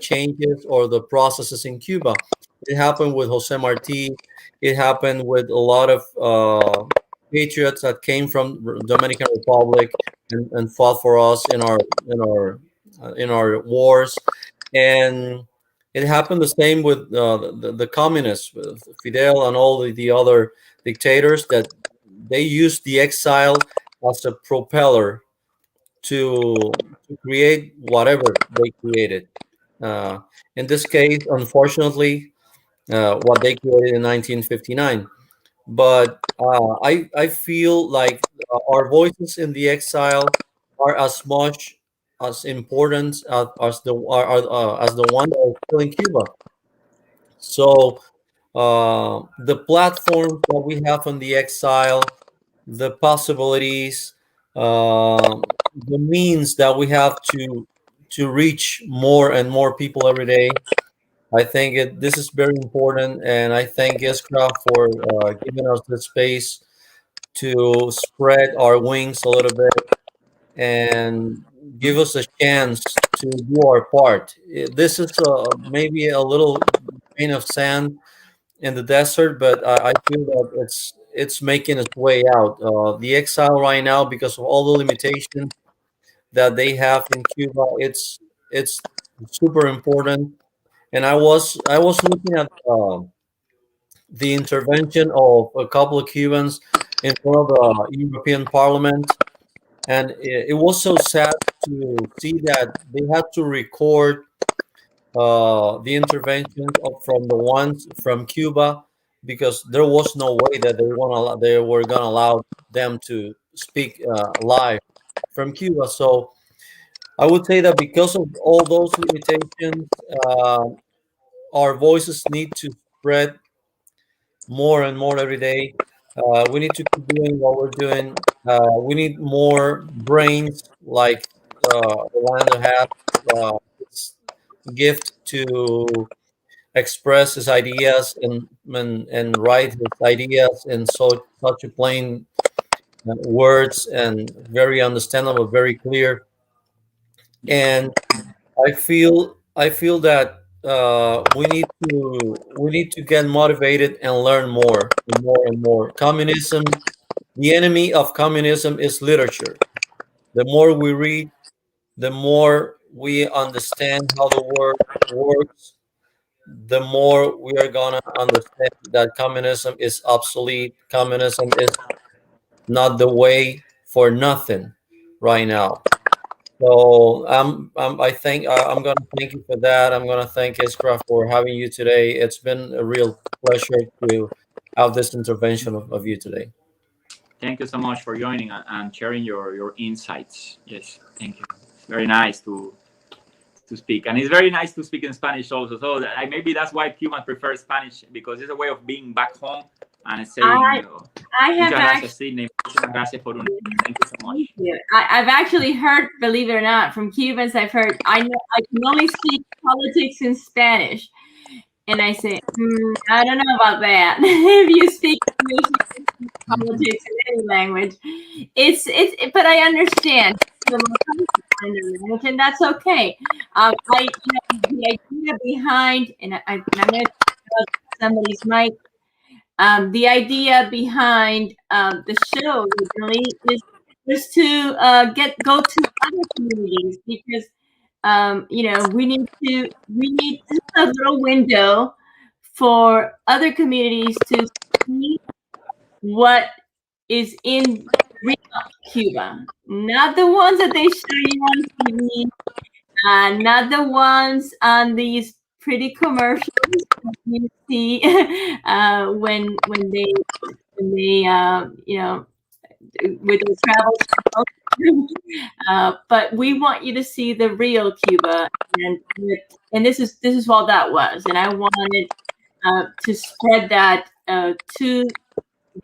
changes or the processes in Cuba. It happened with Jose Marti. It happened with a lot of patriots that came from Dominican Republic and fought for us in our wars, and it happened the same with the communists, with Fidel and all the other dictators, that they used the exile as a propeller to create whatever they created. In this case, unfortunately, what they created in 1959. But I feel like our voices in the exile are as much as important as the one that is still in Cuba. So the platforms that we have on the exile, the possibilities, the means that we have to reach more and more people every day. I think this is very important, and I thank Iskra for giving us the space to spread our wings a little bit and give us a chance to do our part. This is maybe a little grain of sand in the desert, but I feel that it's making its way out. The exile right now, because of all the limitations that they have in Cuba, it's super important. And I was looking at the intervention of a couple of Cubans in front of the European Parliament, and it was so sad to see that they had to record the interventions from the ones from Cuba, because there was no way that they were going to allow them to speak live from Cuba. So I would say that because of all those limitations, our voices need to spread more and more every day. We need to keep doing what we're doing. We need more brains like Orlando has. This gift to express his ideas and write his ideas in such a plain words and very understandable, very clear. And I feel that we need to get motivated and learn more and more and more. Communism, the enemy of communism is literature. The more we read, the more we understand how the world works, the more we are gonna understand that communism is obsolete. Communism is not the way for nothing right now. So I think I'm going to thank you for that. I'm going to thank Iskra for having you today. It's been a real pleasure to have this intervention of you today. Thank you so much for joining and sharing your insights. Yes, thank you. It's very nice to speak, and it's very nice to speak in Spanish also. So maybe that's why Cubans prefer Spanish, because it's a way of being back home and saying, I have muchas gracias, Sydney. Muchas gracias por unirme. Thank you so much. I've actually heard, believe it or not, from Cubans, I know I can only speak politics in Spanish. And I say, I don't know about that. If you speak politics in any language, but I understand language, and that's okay. The idea behind, and I'm going to somebody's mic. The idea behind the show originally is to go to other communities, because we need a little window for other communities to see what is in real Cuba, not the ones that they show you on TV, not the ones on these pretty commercials that you see when they with the travel but we want you to see the real Cuba, and this is all that was, and I wanted to spread that to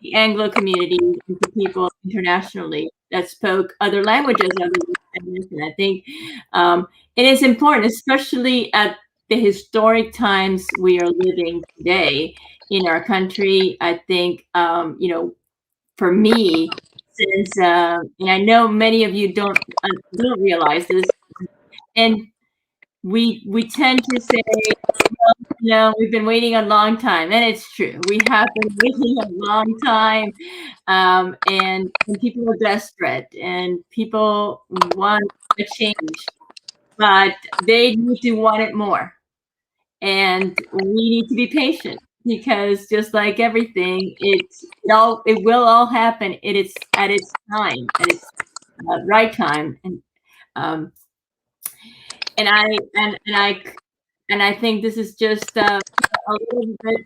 the Anglo community and to people internationally that spoke other languages other than Spanish. And I think it is important, especially at the historic times we are living today in our country. I think for me, since and I know many of you don't realize this, and we tend to say, we've been waiting a long time, and it's true. We have been waiting a long time, and people are desperate, and people want a change, but they need to want it more, and we need to be patient, because just like everything, it will all happen at its time, at its right time, and I think this is just a little bit.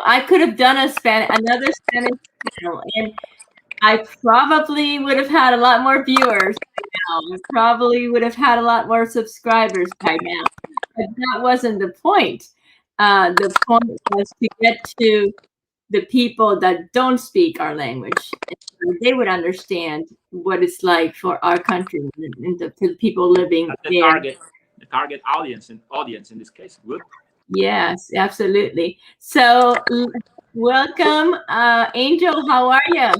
I could have done another Spanish channel, and I probably would have had a lot more viewers by now. I probably would have had a lot more subscribers by now. But that wasn't the point. The point was to get to the people that don't speak our language. And they would understand what it's like for our country and the people living there. The target audience in this case. Good. Yes, absolutely. So welcome, Angel. How are you?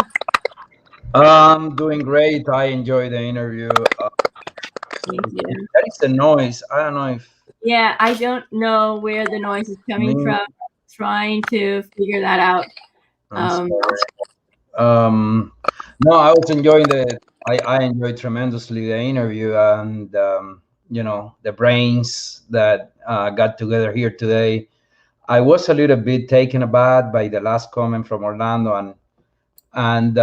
I'm doing great. I enjoy the interview. Thank you. That is the noise. I don't know if. Yeah, I don't know where the noise is coming from. Trying to figure that out. No, I was enjoying I enjoyed tremendously the interview, and the brains that got together here today. I was a little bit taken aback by the last comment from Orlando, and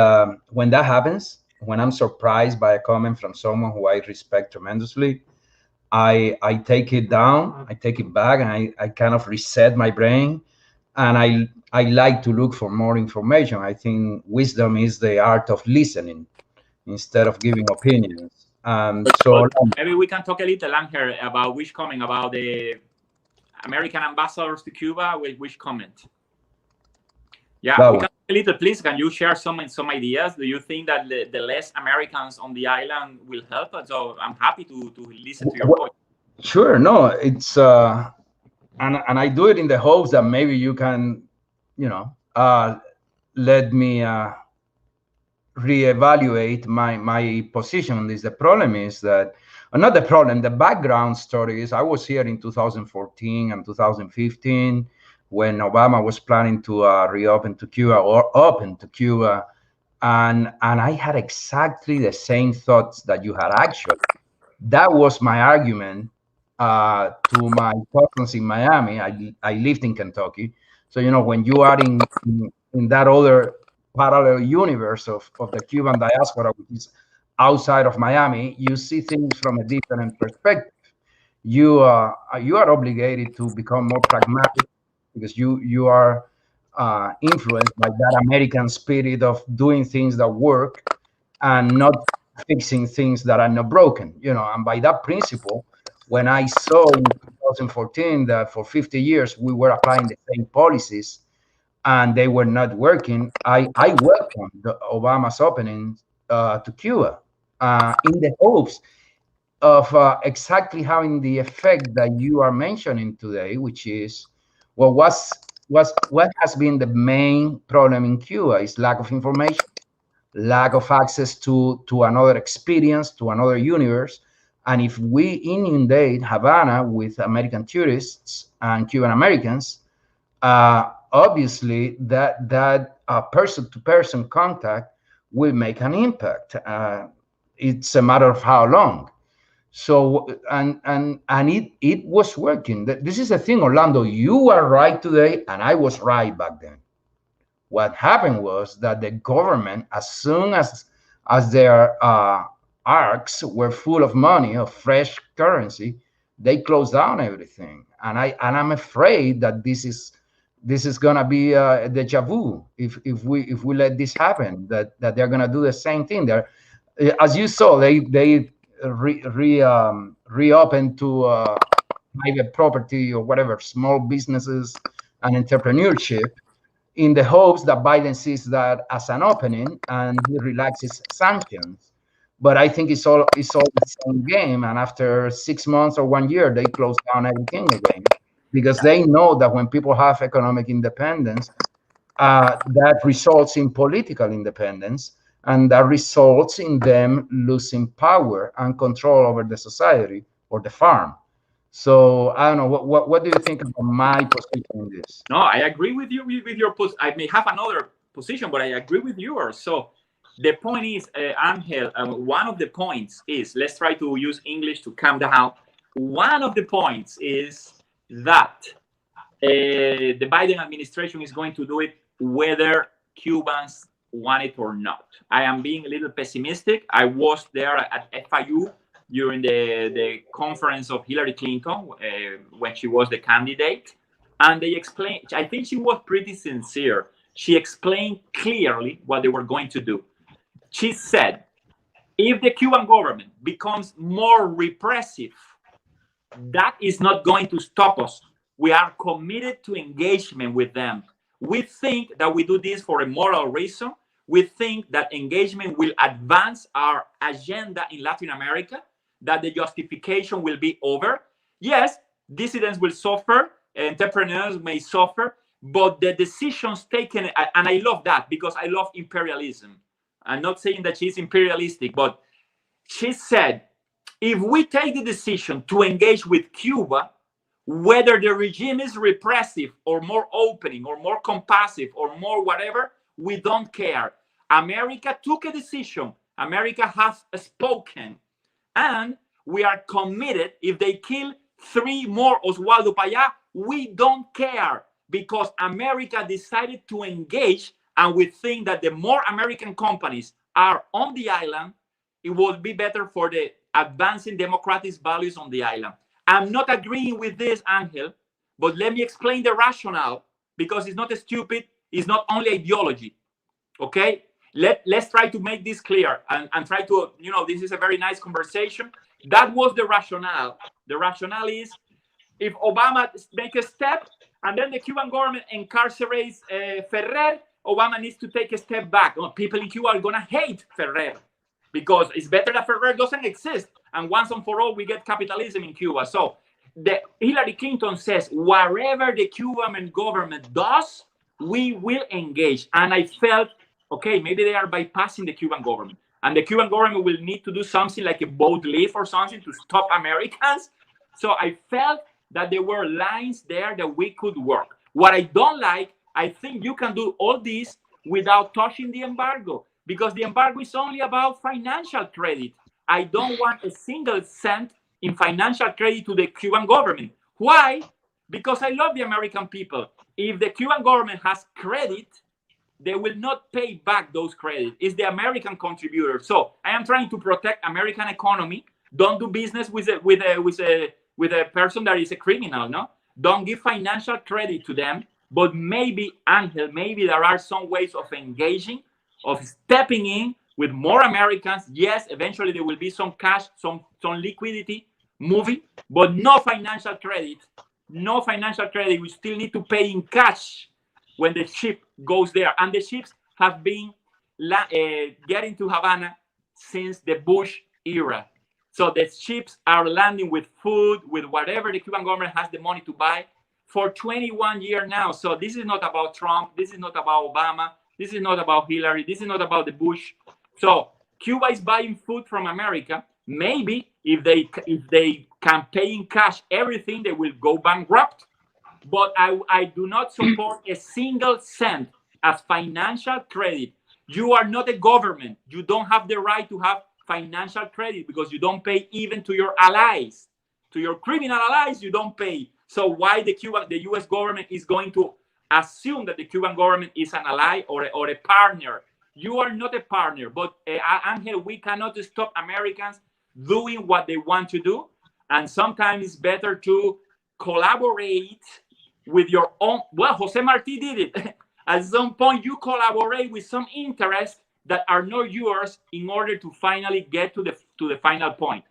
when that happens, when I'm surprised by a comment from someone who I respect tremendously, I take it down, I take it back, and I kind of reset my brain, and I like to look for more information. I think wisdom is the art of listening instead of giving opinions. So maybe we can talk a little, Angel, about which comment about the American ambassadors to Cuba. Which comment? Yeah, we can talk a little. Please, can you share some ideas? Do you think that the less Americans on the island will help? So I'm happy to listen to your point. Sure. No, it's and I do it in the hopes that maybe you can, let me reevaluate my position on this. The problem is that, not the problem, the background story is I was here in 2014 and 2015 when Obama was planning to reopen to Cuba or open to Cuba, and I had exactly the same thoughts that you had. Actually, that was my argument to my cousins in Miami. I lived in Kentucky, so when you are in that other parallel universe of the Cuban diaspora, which is outside of Miami, you see things from a different perspective. You are obligated to become more pragmatic because you are influenced by that American spirit of doing things that work and not fixing things that are not broken. And by that principle, when I saw in 2014 that for 50 years we were applying the same policies and they were not working, I welcomed Obama's opening to Cuba in the hopes of exactly having the effect that you are mentioning today, which is, well, what has been the main problem in Cuba is lack of information, lack of access to another experience, to another universe. And if we inundate Havana with American tourists and Cuban Americans, obviously that person-to-person contact will make an impact. It's a matter of how long. So and it was working. This is the thing, Orlando. You are right today, and I was right back then. What happened was that the government, as soon as their arcs were full of money, of fresh currency, they closed down everything. And I'm afraid that this is gonna be a deja vu if we let this happen. That they're gonna do the same thing. As you saw, they reopened to private property or whatever, small businesses and entrepreneurship, in the hopes that Biden sees that as an opening and he relaxes sanctions. But I think it's all the same game. And after 6 months or 1 year, they close down everything again because they know that when people have economic independence, that results in political independence, and that results in them losing power and control over the society or the farm. So I don't know. What do you think about my position in this? No, I agree with you with your position. I may have another position, but I agree with yours. So the point is, Angel, one of the points is, let's try to use English to calm down. One of the points is that the Biden administration is going to do it whether Cubans want it or not. I am being a little pessimistic. I was there at FIU during the conference of Hillary Clinton when she was the candidate. And they explained, I think she was pretty sincere. She explained clearly what they were going to do. She said, if the Cuban government becomes more repressive, that is not going to stop us. We are committed to engagement with them. We think that we do this for a moral reason. We think that engagement will advance our agenda in Latin America, that the justification will be over. Yes, dissidents will suffer, entrepreneurs may suffer, but the decisions taken, and I love that because I love imperialism. I'm not saying that she's imperialistic, but she said, if we take the decision to engage with Cuba, whether the regime is repressive or more opening or more compassive or more whatever, we don't care. America took a decision. America has spoken. And we are committed. If they kill 3 more Oswaldo Payá, we don't care because America decided to engage, and we think that the more American companies are on the island, it will be better for the advancing democratic values on the island. I'm not agreeing with this, Angel, but let me explain the rationale because it's not stupid. It's not only ideology, okay? Let's try to make this clear and try to, this is a very nice conversation. That was the rationale. The rationale is, if Obama make a step and then the Cuban government incarcerates Ferrer, Obama needs to take a step back. People in Cuba are going to hate Ferrer because it's better that Ferrer doesn't exist. And once and for all, we get capitalism in Cuba. So Hillary Clinton says, whatever the Cuban government does, we will engage. And I felt, okay, maybe they are bypassing the Cuban government. And the Cuban government will need to do something like a boat leave or something to stop Americans. So I felt that there were lines there that we could work. What I don't like, I think you can do all this without touching the embargo, because the embargo is only about financial credit. I don't want a single cent in financial credit to the Cuban government. Why? Because I love the American people. If the Cuban government has credit, they will not pay back those credits. It's the American contributor. So I am trying to protect American economy. Don't do business with a person that is a criminal, no? Don't give financial credit to them. But maybe, Angel, maybe there are some ways of engaging, of stepping in with more Americans. Yes, eventually there will be some cash, some liquidity moving, but no financial credit. No financial credit. We still need to pay in cash when the ship goes there. And the ships have been getting to Havana since the Bush era. So the ships are landing with food, with whatever the Cuban government has the money to buy for 21 years now. So this is not about Trump. This is not about Obama. This is not about Hillary. This is not about the Bush. So Cuba is buying food from America. Maybe if they can pay in cash everything, they will go bankrupt. But I do not support a single cent as financial credit. You are not a government. You don't have the right to have financial credit because you don't pay even to your allies. To your criminal allies, you don't pay. So why the U.S. government is going to assume that the Cuban government is an ally or a partner? You are not a partner. But Angel, we cannot stop Americans doing what they want to do. And sometimes it's better to collaborate with your own. Well, Jose Marti did it. At some point, you collaborate with some interests that are not yours in order to finally get to the final point.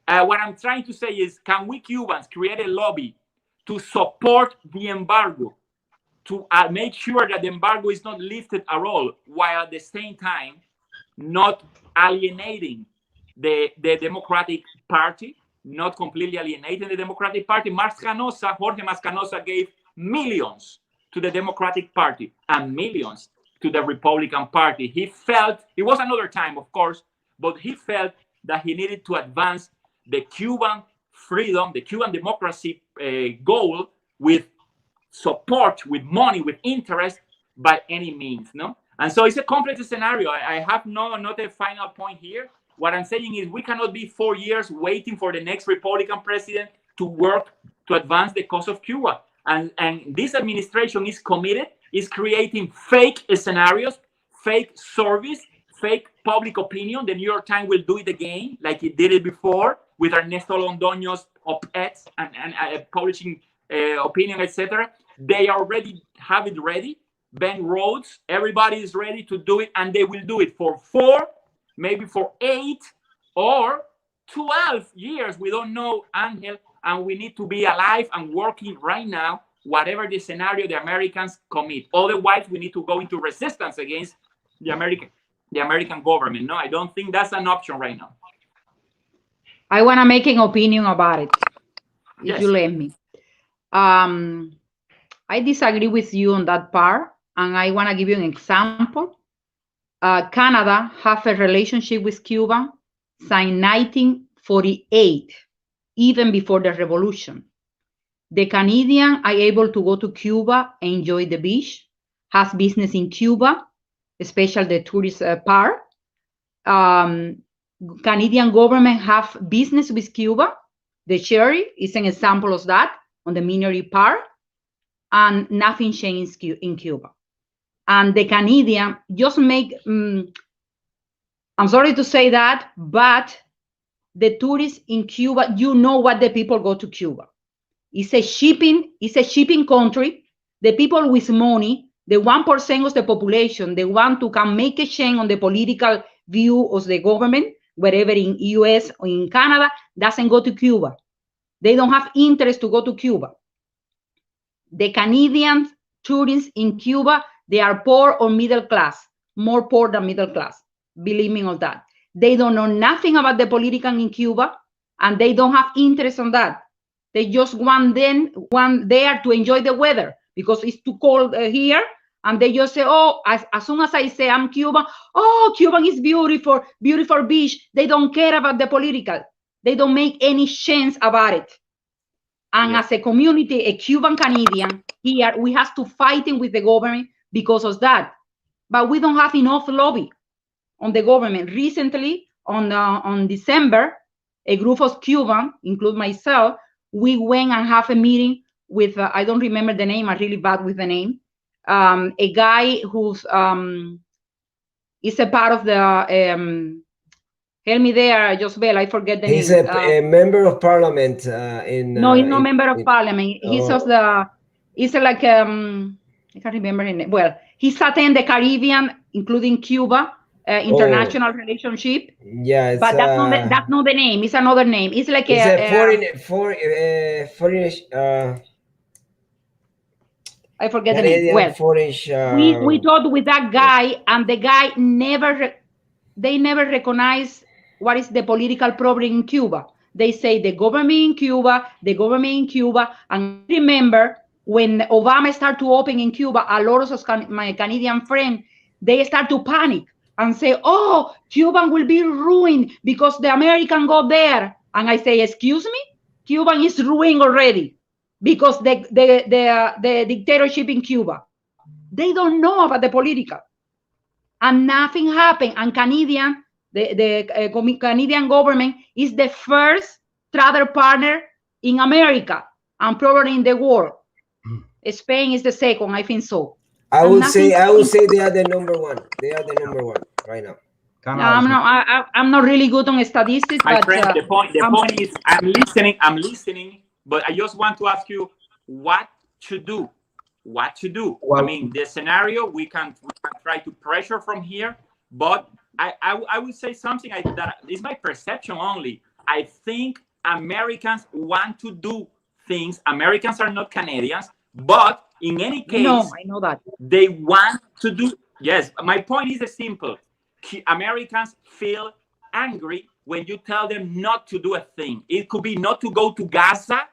What I'm trying to say is, can we Cubans create a lobby to support the embargo, to make sure that the embargo is not lifted at all, while at the same time not alienating the Democratic Party, not completely alienating the Democratic Party? Jorge Mascanosa gave millions to the Democratic Party and millions to the Republican Party. He felt, it was another time, of course, but he felt that he needed to advance the Cuban freedom, the Cuban democracy goal with support, with money, with interest by any means, no? And so it's a complex scenario. I have not a final point here. What I'm saying is we cannot be 4 years waiting for the next Republican president to work to advance the cause of Cuba. And this administration is committed, is creating fake scenarios, fake service, fake public opinion. The New York Times will do it again, like it did it before with Ernesto Londoño's op-eds and publishing opinion, etc. They already have it ready. Ben Rhodes, everybody is ready to do it, and they will do it for 4, maybe for 8 or 12 years. We don't know, Angel, and we need to be alive and working right now, whatever the scenario the Americans commit. Otherwise, we need to go into resistance against the American government. No, I don't think that's an option right now. I want to make an opinion about it, Yes. if you let me. I disagree with you on that part, and I want to give you an example. Canada have a relationship with Cuba since 1948, even before the revolution. The Canadian are able to go to Cuba, enjoy the beach, has business in Cuba, especially the tourist part. Canadian government have business with Cuba. The cherry is an example of that on the minority part, and nothing changed in Cuba. And the Canadian just make, I'm sorry to say that, but the tourists in Cuba, you know what the people go to Cuba. It's a shipping country. The people with money the 1% of the population, the one to can make a change on the political view of the government, wherever in US or in Canada, doesn't go to Cuba. They don't have interest to go to Cuba. The Canadian tourists in Cuba, they are poor or middle class, more poor than middle class. Believe me on that. They don't know nothing about the political in Cuba, and they don't have interest on that. They just want there to enjoy the weather because it's too cold here. And they just say, oh, as soon as I say I'm Cuban, oh, Cuban is beautiful, beautiful beach. They don't care about the political. They don't make any sense about it. And as a community, a Cuban Canadian here, we have to fighting with the government because of that. But we don't have enough lobby on the government. Recently, on December, a group of Cubans, include myself, we went and have a meeting with, I don't remember the name, I'm really bad with the name, a guy who's is a part of the, help me there, Josbel, I forget the name. He's a member of parliament in... No, he's no member of parliament. He's just he's like, I can't remember his name. Well, he's attended the Caribbean, including Cuba, international relationship. Yeah, but that's not the name. It's another name. It's like a foreign I forget the name. Well, we talked with that guy, and the guy they never recognize what is the political problem in Cuba. They say the government in Cuba, and remember when Obama started to open in Cuba, a lot of my Canadian friends, they start to panic and say, oh, Cuban will be ruined because the American go there. And I say, excuse me? Cuban is ruined already because the dictatorship in Cuba. They don't know about the political. And nothing happened. And the Canadian government is the first travel partner in America and probably in the world. Spain is the second, I think so. I would say they are the number one. They are the number one right now. I'm not really good on statistics. My but, friend, the point is, I'm listening, but I just want to ask you what to do. What to do? Well, I mean, the scenario we can try to pressure from here, but I would say something that is my perception only. I think Americans want to do things. Americans are not Canadians, but in any case, no, I know that they want to do. Yes, my point is simple. Americans feel angry when you tell them not to do a thing. It could be not to go to Gaza,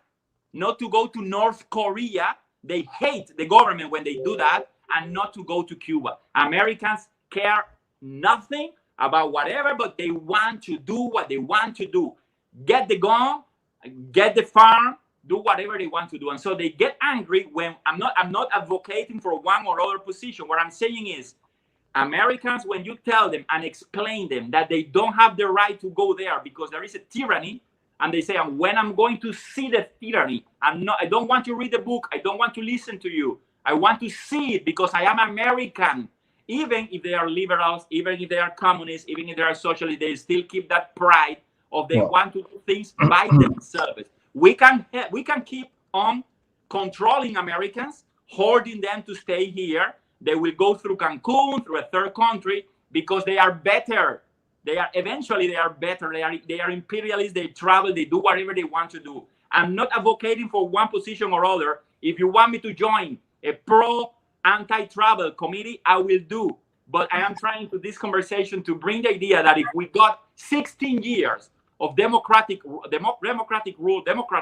not to go to North Korea. They hate the government when they do that, and not to go to Cuba. Americans care nothing about whatever, but they want to do what they want to do. Get the gun, get the farm, do whatever they want to do. And so they get angry when I'm not advocating for one or other position. What I'm saying is, Americans, when you tell them and explain them that they don't have the right to go there because there is a tyranny, and they say, and when I'm going to see the tyranny, I don't want to read the book, I don't want to listen to you, I want to see it because I am American. Even if they are liberals, even if they are communists, even if they are socialists, they still keep that pride of they want to do things by themselves. We can keep on controlling Americans, holding them to stay here. They will go through Cancun, through a third country, because they are better. They are better. They are imperialists. They travel. They do whatever they want to do. I'm not advocating for one position or other. If you want me to join a pro-anti-travel committee, I will do. But I am trying to this conversation to bring the idea that if we got 16 years of Democrat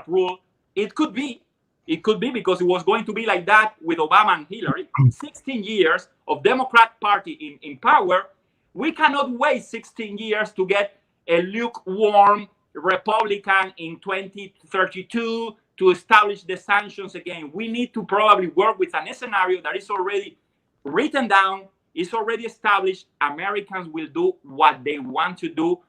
rule, it could be because it was going to be like that with Obama and Hillary. 16 years of Democrat Party in power. We cannot wait 16 years to get a lukewarm Republican in 2032 to establish the sanctions again. We need to probably work with a scenario that is already written down, is already established. Americans will do what they want to do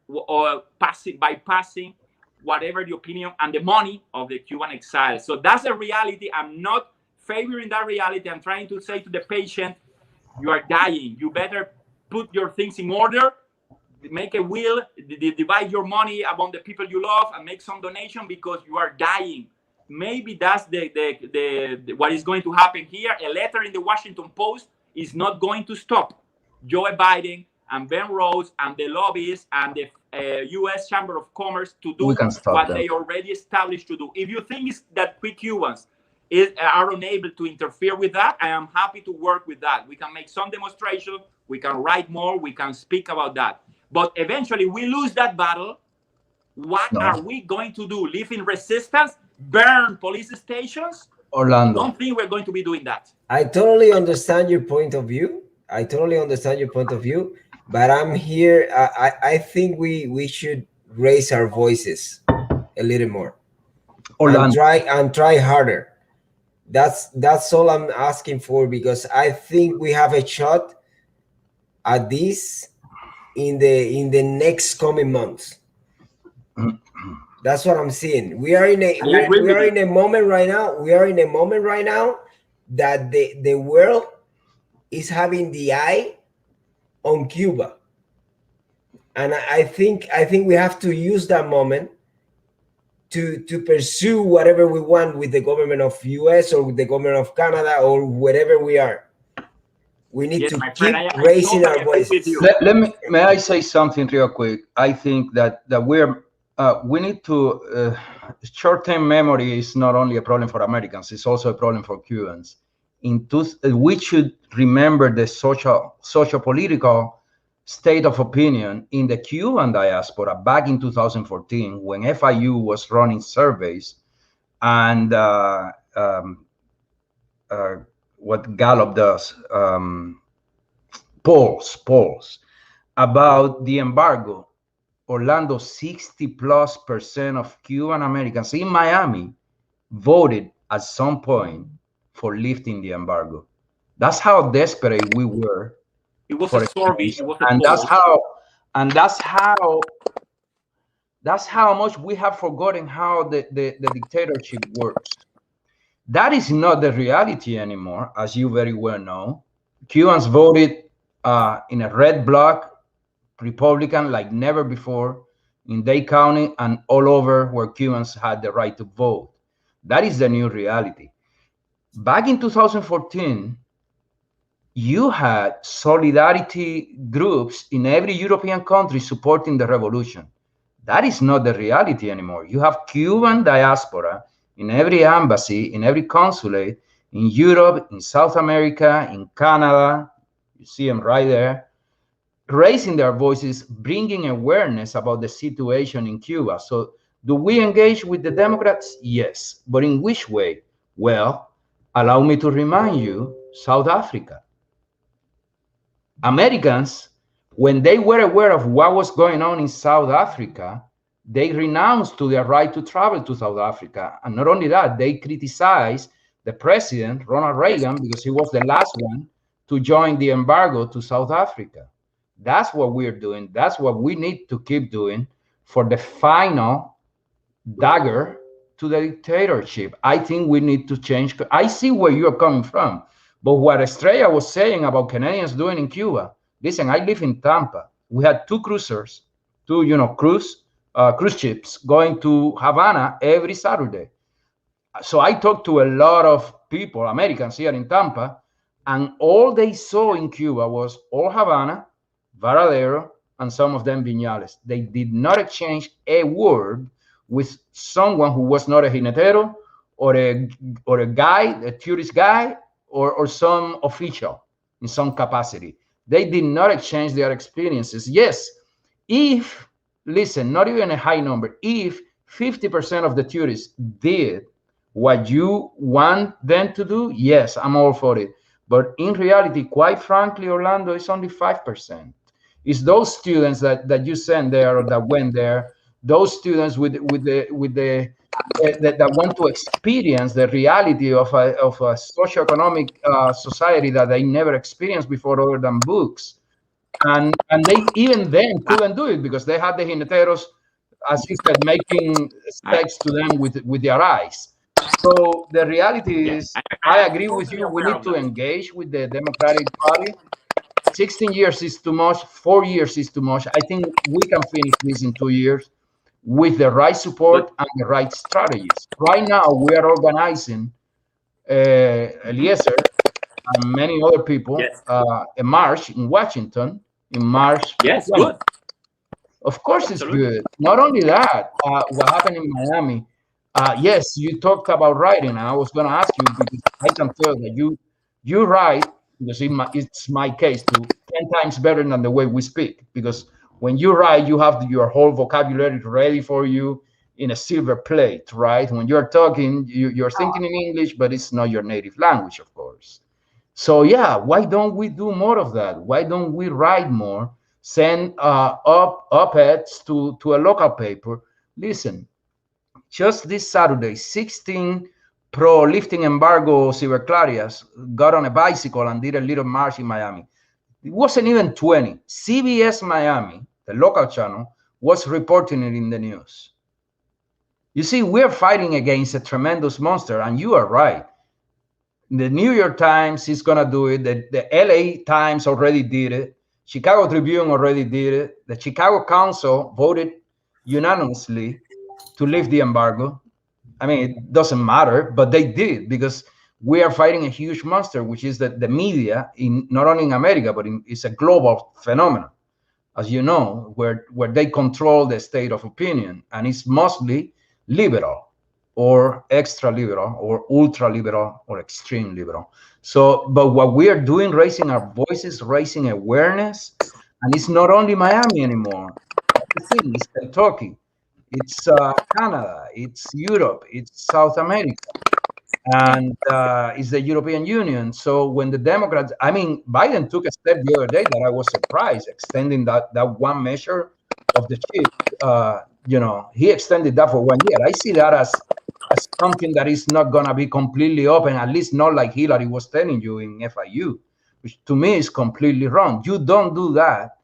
bypassing whatever the opinion and the money of the Cuban exile. So that's a reality. I'm not favoring that reality. I'm trying to say to the patient, you are dying. You better put your things in order, make a will, divide your money among the people you love, and make some donation because you are dying. maybe that's the what is going to happen here. A letter in the Washington Post is not going to stop Joe Biden and Ben Rhodes and the lobbyists and the U.S. Chamber of Commerce to do what they already established to do. If you think that we Cubans are unable to interfere with that, I am happy to work with that. We can make some demonstration, we can write more, we can speak about that. But eventually we lose that battle. What are we going to do? Live in resistance? Burn police stations? Orlando. I don't think we're going to be doing that. I totally understand your point of view. But I'm here. I think we should raise our voices a little more. Orlando. And try harder. That's all I'm asking for, because I think we have a shot at this in the next coming months. That's what I'm seeing. We are in a moment right now. That the world is having the eye on Cuba, and I think we have to use that moment to pursue whatever we want with the government of US or with the government of Canada or wherever we are. We need to keep raising our voices. May I say something real quick? I think that we need to short-term memory is not only a problem for Americans, it's also a problem for Cubans. We should remember the socio-political state of opinion in the Cuban diaspora back in 2014 when FIU was running surveys and what Gallup does, polls about the embargo. Orlando, 60+% of Cuban Americans in Miami voted at some point for lifting the embargo. That's how desperate we were. It was a survey. It was a poll. That's how much we have forgotten how the dictatorship works. That is not the reality anymore, as you very well know. Cubans voted in a red bloc, Republican, like never before, in Dade County and all over where Cubans had the right to vote. That is the new reality. Back in 2014, you had solidarity groups in every European country supporting the revolution. That is not the reality anymore. You have Cuban diaspora in every embassy, in every consulate, in Europe, in South America, in Canada. You see them right there, raising their voices, bringing awareness about the situation in Cuba. So do we engage with the Democrats? Yes. But in which way? Well, allow me to remind you, South Africa. Americans, when they were aware of what was going on in South Africa, they renounced to their right to travel to South Africa. And not only that, they criticized the president, Ronald Reagan, because he was the last one to join the embargo to South Africa. That's what we're doing. That's what we need to keep doing for the final dagger to the dictatorship. I think we need to change. I see where you're coming from. But what Estrella was saying about Canadians doing in Cuba, listen, I live in Tampa. We had two cruisers, cruise ships going to Havana every Saturday. So I talked to a lot of people, Americans here in Tampa, and all they saw in Cuba was old Havana, Varadero, and some of them Viñales. They did not exchange a word with someone who was not a jinetero or a guide, a tourist guide, or some official in some capacity. They did not exchange their experiences. Yes, if, listen, not even a high number, if 50% of the tourists did what you want them to do, yes, I'm all for it. But in reality, quite frankly, Orlando, it's only 5%. It's those students that you sent there or that went there, those students that want to experience the reality of a socioeconomic society that they never experienced before other than books. And they even then couldn't do it because they had the jineteros, as you said, making specs to them with their eyes. So the reality is, I agree with you, we need to engage with the Democratic Party. 16 years is too much, 4 years is too much. I think we can finish this in 2 years. with the right support and the right strategies. Right now, we are organizing Eliezer and many other people a march in Washington in March. Yes, 20. good. Of course, Absolutely. it's good. Not only that, what happened in Miami. Yes, you talked about writing. I was going to ask you because I can tell that you write because it's my case too 10 times better than the way we speak. Because when you write, you have your whole vocabulary ready for you in a silver plate, right? When you're talking, you're thinking in English, but it's not your native language, of course. So yeah, why don't we do more of that? Why don't we write more? Send op-eds to a local paper. Listen, just this Saturday, 16 pro-lifting embargo ciberclarias got on a bicycle and did a little march in Miami. It wasn't even 20. CBS Miami, the local channel, was reporting it in the news. You see, we're fighting against a tremendous monster, and you are right. The New York Times is going to do it. The LA Times already did it. Chicago Tribune already did it. The Chicago Council voted unanimously to lift the embargo. I mean, it doesn't matter, but they did because we are fighting a huge monster, which is the media, in not only in America, but it's a global phenomenon, as you know, where they control the state of opinion, and it's mostly liberal or extra liberal or ultra liberal or extreme liberal. So, but what we are doing, raising our voices, raising awareness, and it's not only Miami anymore. That's the thing, it's Kentucky, it's Canada, it's Europe, it's South America, and it's the European Union. So when the Democrats, I mean, Biden took a step the other day that I was surprised, extending that one measure of the chip. He extended that for 1 year. I see that as something that is not going to be completely open, at least not like Hillary was telling you in FIU, which to me is completely wrong. You don't do that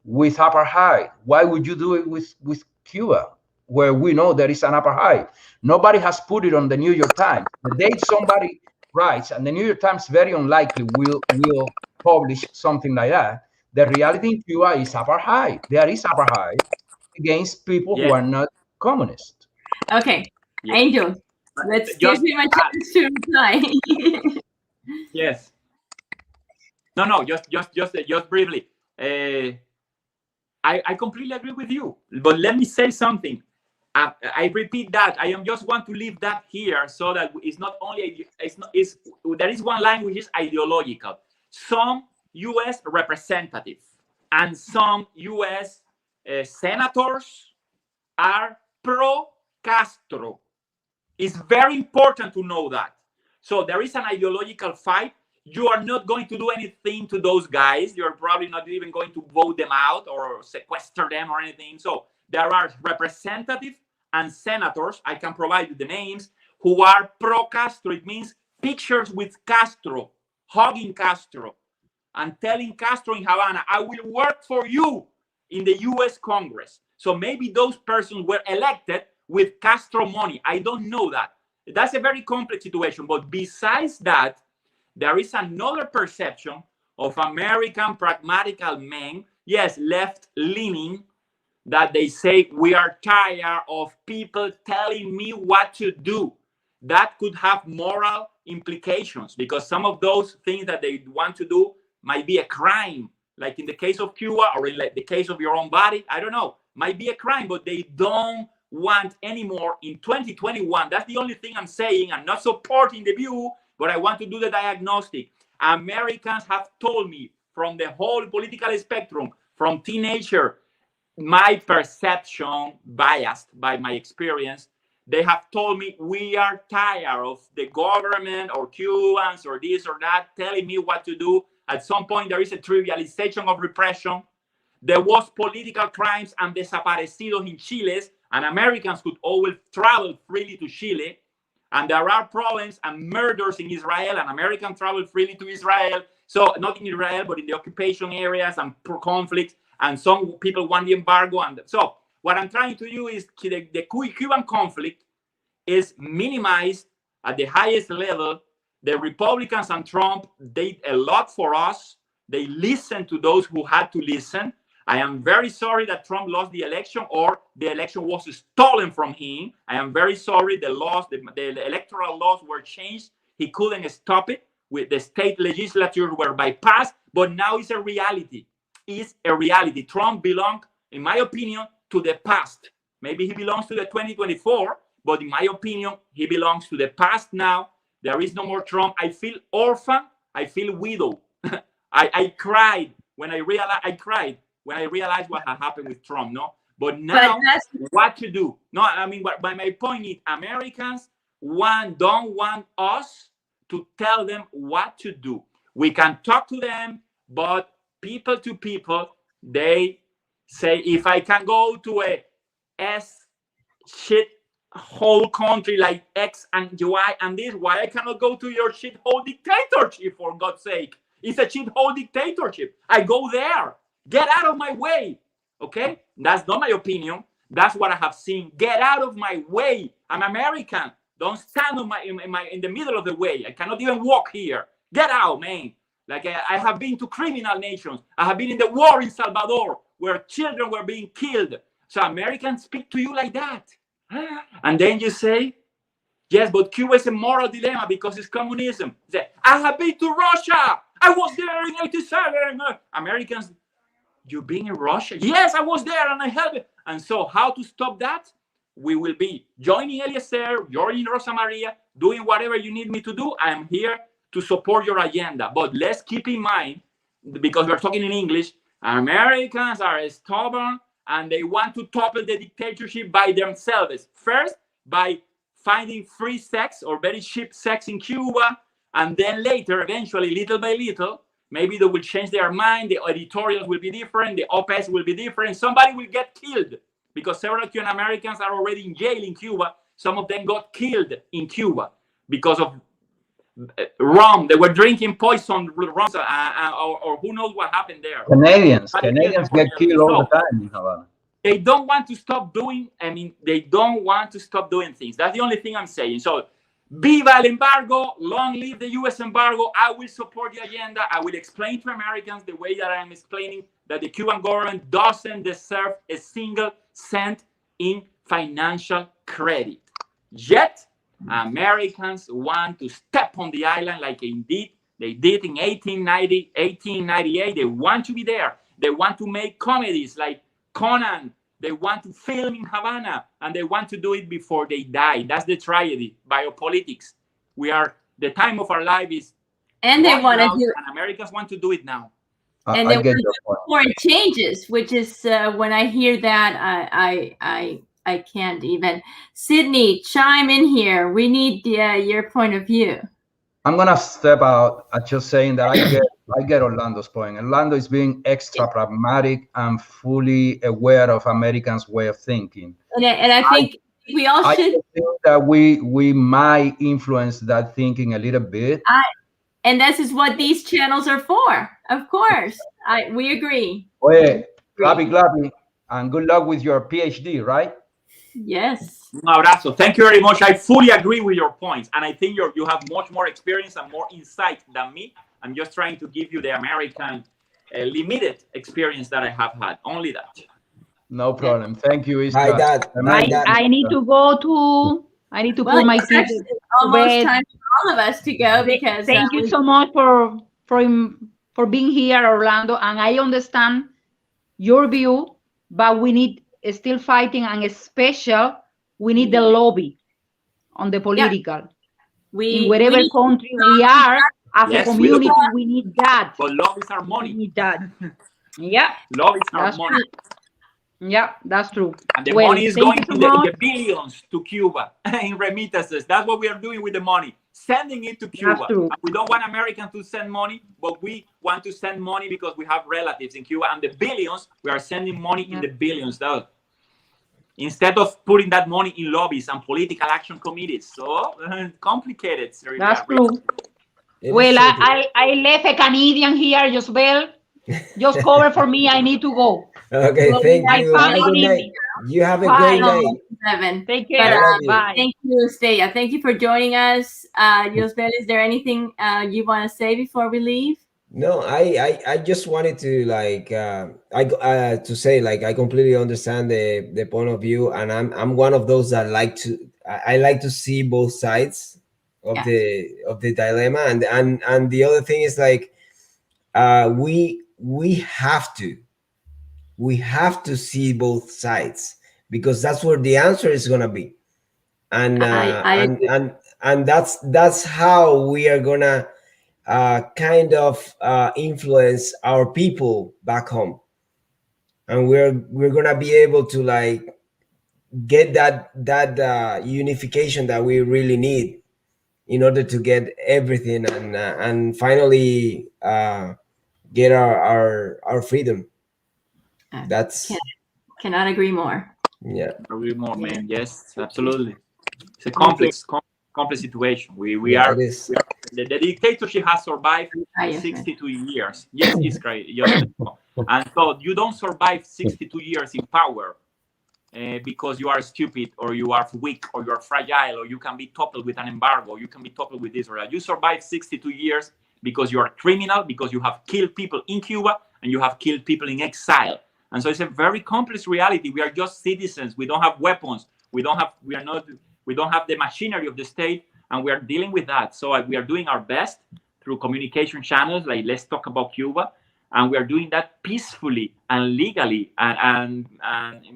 with apartheid. Why would you do it with Cuba, where we know there is an apartheid? Nobody has put it on the New York Times. The day somebody writes, and the New York Times very unlikely will publish something like that, the reality in Cuba is apartheid. There is apartheid against people who are not communist. Okay, Angel, let's give him a chance to reply. Yes. No, just briefly. I completely agree with you, but let me say something. I repeat that I just want to leave that here so that it's not only there is one line which is ideological. Some U.S. representatives and some U.S. Senators are pro-Castro. It's very important to know that. So there is an ideological fight. You are not going to do anything to those guys. You're probably not even going to vote them out or sequester them or anything. So there are representatives and senators, I can provide you the names, who are pro-Castro. It means pictures with Castro, hugging Castro, and telling Castro in Havana, I will work for you in the U.S. Congress. So maybe those persons were elected with Castro money. I don't know that. That's a very complex situation. But besides that, there is another perception of American pragmatical men, yes, left-leaning, that they say, we are tired of people telling me what to do. That could have moral implications because some of those things that they want to do might be a crime, like in the case of Cuba or in the case of your own body. I don't know, might be a crime, but they don't want anymore in 2021. That's the only thing I'm saying. I'm not supporting the view, but I want to do the diagnostic. Americans have told me from the whole political spectrum, from teenager, my perception, biased by my experience, they have told me we are tired of the government or Cubans or this or that telling me what to do. At some point, there is a trivialization of repression. There was political crimes and desaparecidos in Chile, and Americans could always travel freely to Chile. And there are problems and murders in Israel, and Americans travel freely to Israel. So not in Israel, but in the occupation areas and conflicts. And some people want the embargo. And so what I'm trying to do is the Cuban conflict is minimized at the highest level. The Republicans and Trump did a lot for us. They listened to those who had to listen. I am very sorry that Trump lost the election or the election was stolen from him. I am very sorry the electoral laws were changed. He couldn't stop it. With the state legislatures were bypassed, but now it's a reality. It's a reality. Trump belongs, in my opinion, to the past. Maybe he belongs to the 2024, but in my opinion, he belongs to the past now. There is no more Trump. I feel orphan. I feel widow. I cried when I realized what had happened with Trump. No, but now what to do? No, I mean, but my point is, Americans don't want us to tell them what to do. We can talk to them, but people to people, they say, if I can go to a shit whole country like X and Y and this, why I cannot go to your shit hole dictatorship, for God's sake? It's a shit hole dictatorship. I go there. Get out of my way. Okay? That's not my opinion. That's what I have seen. Get out of my way. I'm American. Don't stand in the middle of the way. I cannot even walk here. Get out, man. Like I have been to criminal nations. I have been in the war in Salvador where children were being killed. So Americans speak to you like that. And then you say, yes, but Cuba is a moral dilemma because it's communism. Say, I have been to Russia. I was there in 87. Americans, you've been in Russia? Yes, I was there and I helped. And so how to stop that? We will be joining Eliezer, joining Rosa Maria, doing whatever you need me to do. I am here to support your agenda. But let's keep in mind, because we're talking in English, Americans are stubborn and they want to topple the dictatorship by themselves. First, by finding free sex or very cheap sex in Cuba, and then later, eventually, little by little, maybe they will change their mind, the editorials will be different, the op-eds will be different, somebody will get killed, because several Cuban Americans are already in jail in Cuba. Some of them got killed in Cuba because of rum. They were drinking poison rum, or who knows what happened there. Canadians get killed all the time in Havana. They don't want to stop doing, they don't want to stop doing things. That's the only thing I'm saying. So, viva el embargo, long live the US embargo. I will support the agenda. I will explain to Americans the way that I'm explaining that the Cuban government doesn't deserve a single cent in financial credit. Yet, Americans want to step on the island like indeed they did in 1890, 1898. They want to be there. They want to make comedies like Conan. They want to film in Havana, and they want to do it before they die. That's the tragedy. Biopolitics. The time of our life is. And they want to do. And Americans want to do it now. And they want to do it before it changes, which is when I hear that, I can't even. Sydney, chime in here. We need your point of view. I'm gonna step out at just saying that I get Orlando's point. Orlando is being extra pragmatic and fully aware of Americans' way of thinking. And I think we all should. I think that we might influence that thinking a little bit. And this is what these channels are for. Of course, we agree. Oye, clappy, and good luck with your PhD, right? Yes. Un abrazo. Thank you very much. I fully agree with your points, and I think you have much more experience and more insight than me. I'm just trying to give you the American limited experience that I have had. Only that. No problem. Thank you, Isra. My dad. I need to go to. I need to put my kids. It's almost time for all of us to go because. Thank you so much for being here, Orlando. And I understand your view, but we need still fighting, and special, we need the lobby on the political. Yeah. In whatever country we are, as a community, we need that. But love is our money. We need that. Yeah. Love is our money. True. Yeah, that's true. And the money is going in the billions to Cuba in remittances. That's what we are doing with the money. Sending it to Cuba. We don't want Americans to send money, but we want to send money because we have relatives in Cuba. And the billions, we are sending money in the billions. Instead of putting that money in lobbies and political action committees. So complicated. That's true. Well, I left a Canadian here, Josbel. Just cover for me. I need to go. Okay, thank you. Have a good night. You have a great night. Take care. Bye. Thank you, Stella. Thank you for joining us. Josbel, is there anything you want to say before we leave? No, I just wanted to like to say like I completely understand the point of view, and I'm one of those that like to I like to see both sides Yes. of the dilemma, and the other thing is like we have to see both sides, because that's where the answer is gonna be, and I agree. and that's how we are gonna kind of influence our people back home, and we're gonna be able to like get that unification that we really need in order to get everything, and finally get our freedom. That's Cannot agree more. yeah. Agree more, man. Yes, absolutely. It's a Okay. complex situation. We Yeah, it are, is. the dictatorship has survived Ah, yes, 62 years. Yes, it's great. And so you don't survive 62 years in power because you are stupid or you are weak or you are fragile or you can be toppled with an embargo, you can be toppled with this or that. You survive 62 years because you are criminal, because you have killed people in Cuba and you have killed people in exile. And so it's a very complex reality. We are just citizens. We don't have weapons. We don't have the machinery of the state, and we are dealing with that. So we are doing our best through communication channels like Let's Talk About Cuba, and we are doing that peacefully and legally and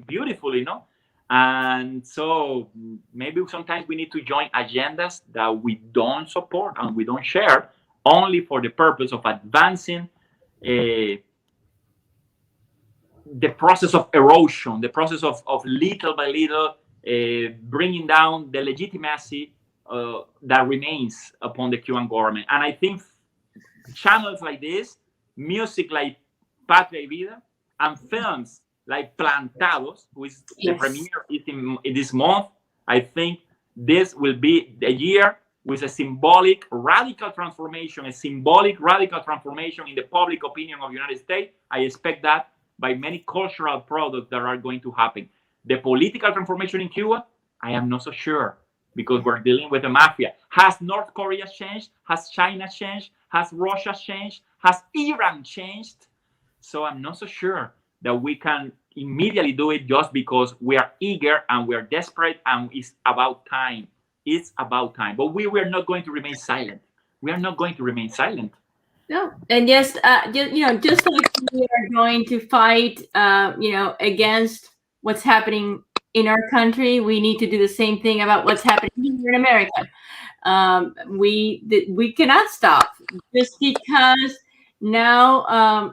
beautifully, no? And so maybe sometimes we need to join agendas that we don't support and we don't share, only for the purpose of advancing the process of erosion, the process of little by little bringing down the legitimacy that remains upon the Cuban government. And I think channels like this, music like Patria y Vida, and films like Plantados, which the premiere is in this month, I think this will be the year with a symbolic radical transformation, a symbolic radical transformation in the public opinion of the United States. I expect that by many cultural products that are going to happen. The political transformation in Cuba, I am not so sure, because we're dealing with a mafia. Has North Korea changed? Has China changed? Has Russia changed? Has Iran changed? So I'm not so sure that we can immediately do it just because we are eager and we are desperate and it's about time. It's about time. But we were not going to remain silent. We are not going to remain silent. No, and yes, just like we are going to fight, against what's happening in our country, we need to do the same thing about what's happening here in America. We cannot stop just because now,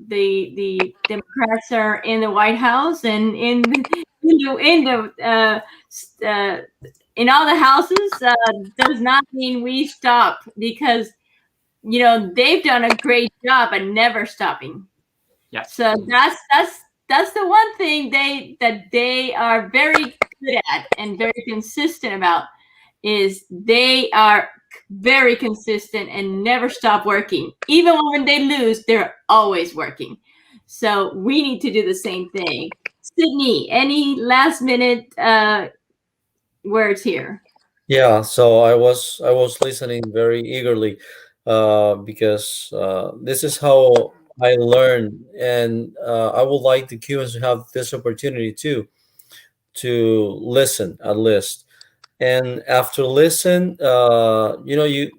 the Democrats are in the White House and in all the houses, does not mean we stop, because they've done a great job at never stopping. Yeah. So that's the one thing they are very good at and very consistent about, is they are very consistent and never stop working. Even when they lose, they're always working. So we need to do the same thing. Sydney, any last minute words here? Yeah, so I was listening very eagerly because this is how I learn, and I would like the Cubans to have this opportunity too, to listen at least. And after listen, you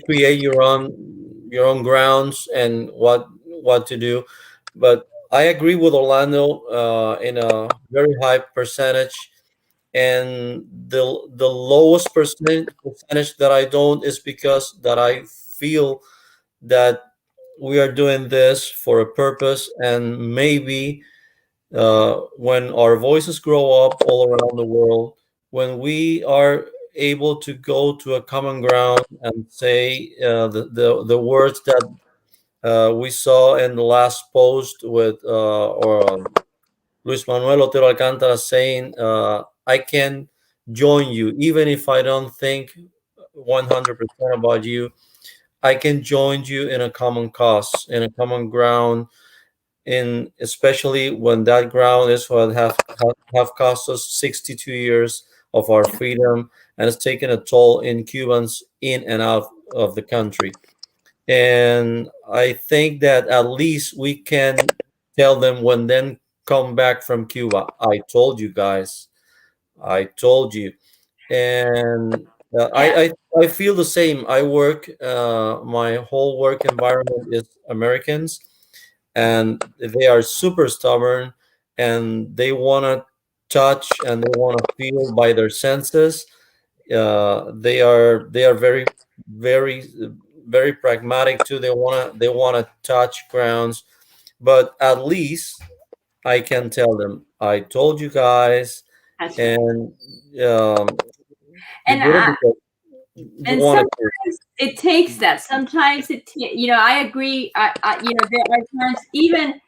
create your own grounds and what to do. But I agree with Orlando in a very high percentage, and the lowest percentage that I don't is because that I feel that we are doing this for a purpose, and maybe when our voices grow up all around the world, when we are able to go to a common ground and say the words that we saw in the last post with or Luis Manuel Otero Alcantara saying, I can join you, even if I don't think 100% about you. I can join you in a common cause, in a common ground, in especially when that ground is what have cost us 62 years of our freedom, and it's taken a toll in Cubans in and out of the country. And I think that at least we can tell them when then come back from Cuba. I told you guys. I told you. And I feel the same. I work. My whole work environment is Americans, and they are super stubborn, and they want to touch and they want to feel by their senses. They are very very pragmatic too. They want to touch grounds, but at least I can tell them I told you guys. That's right. And you And did it because you and wanted to. sometimes it takes that. Sometimes I agree. There are times even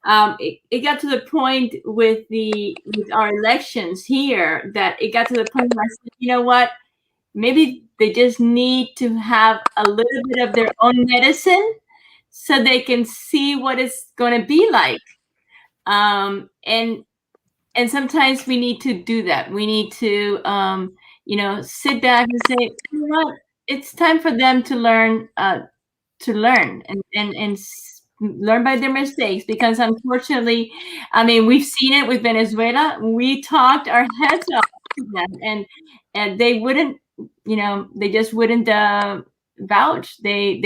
it got to the point with our elections here that it got to the point where I said, you know what, maybe they just need to have a little bit of their own medicine so they can see what it's going to be like. And sometimes we need to do that. We need to sit back and say, you know what, it's time for them to learn and learn by their mistakes, because unfortunately, I mean, we've seen it with Venezuela. We talked our heads off to them, and they wouldn't, they just wouldn't vouch. They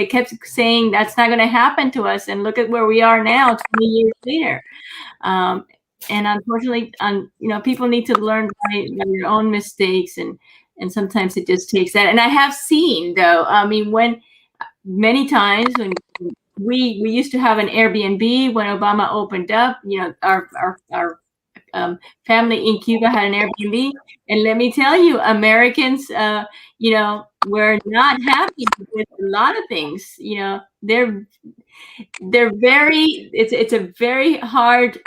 kept saying that's not going to happen to us, and look at where we are now 20 years later. And unfortunately, people need to learn by their own mistakes, and sometimes it just takes that. And I have seen, though, I mean, when many times when we used to have an Airbnb when Obama opened up, our family in Cuba had an Airbnb, and let me tell you, Americans, were not happy with a lot of things. They're very, it's a very hard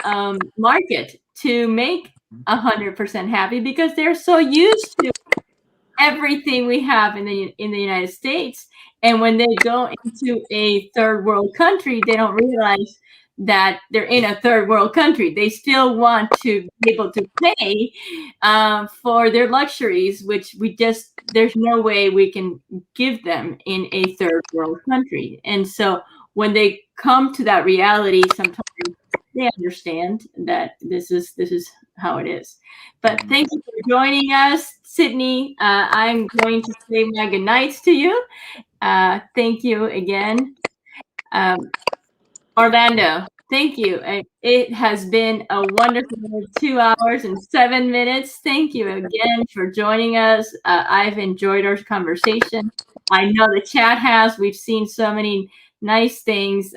market to make 100% happy, because they're so used to everything we have in the United States. And when they go into a third world country, they don't realize that they're in a third world country. They still want to be able to pay for their luxuries, which there's no way we can give them in a third world country. And so when they come to that reality, sometimes they understand that this is how it is. But thank you for joining us, Sydney. I'm going to say my goodnights to you. Thank you again. Orlando, thank you. It has been a wonderful 2 hours and 7 minutes. Thank you again for joining us. I've enjoyed our conversation. I know the chat has. We've seen so many nice things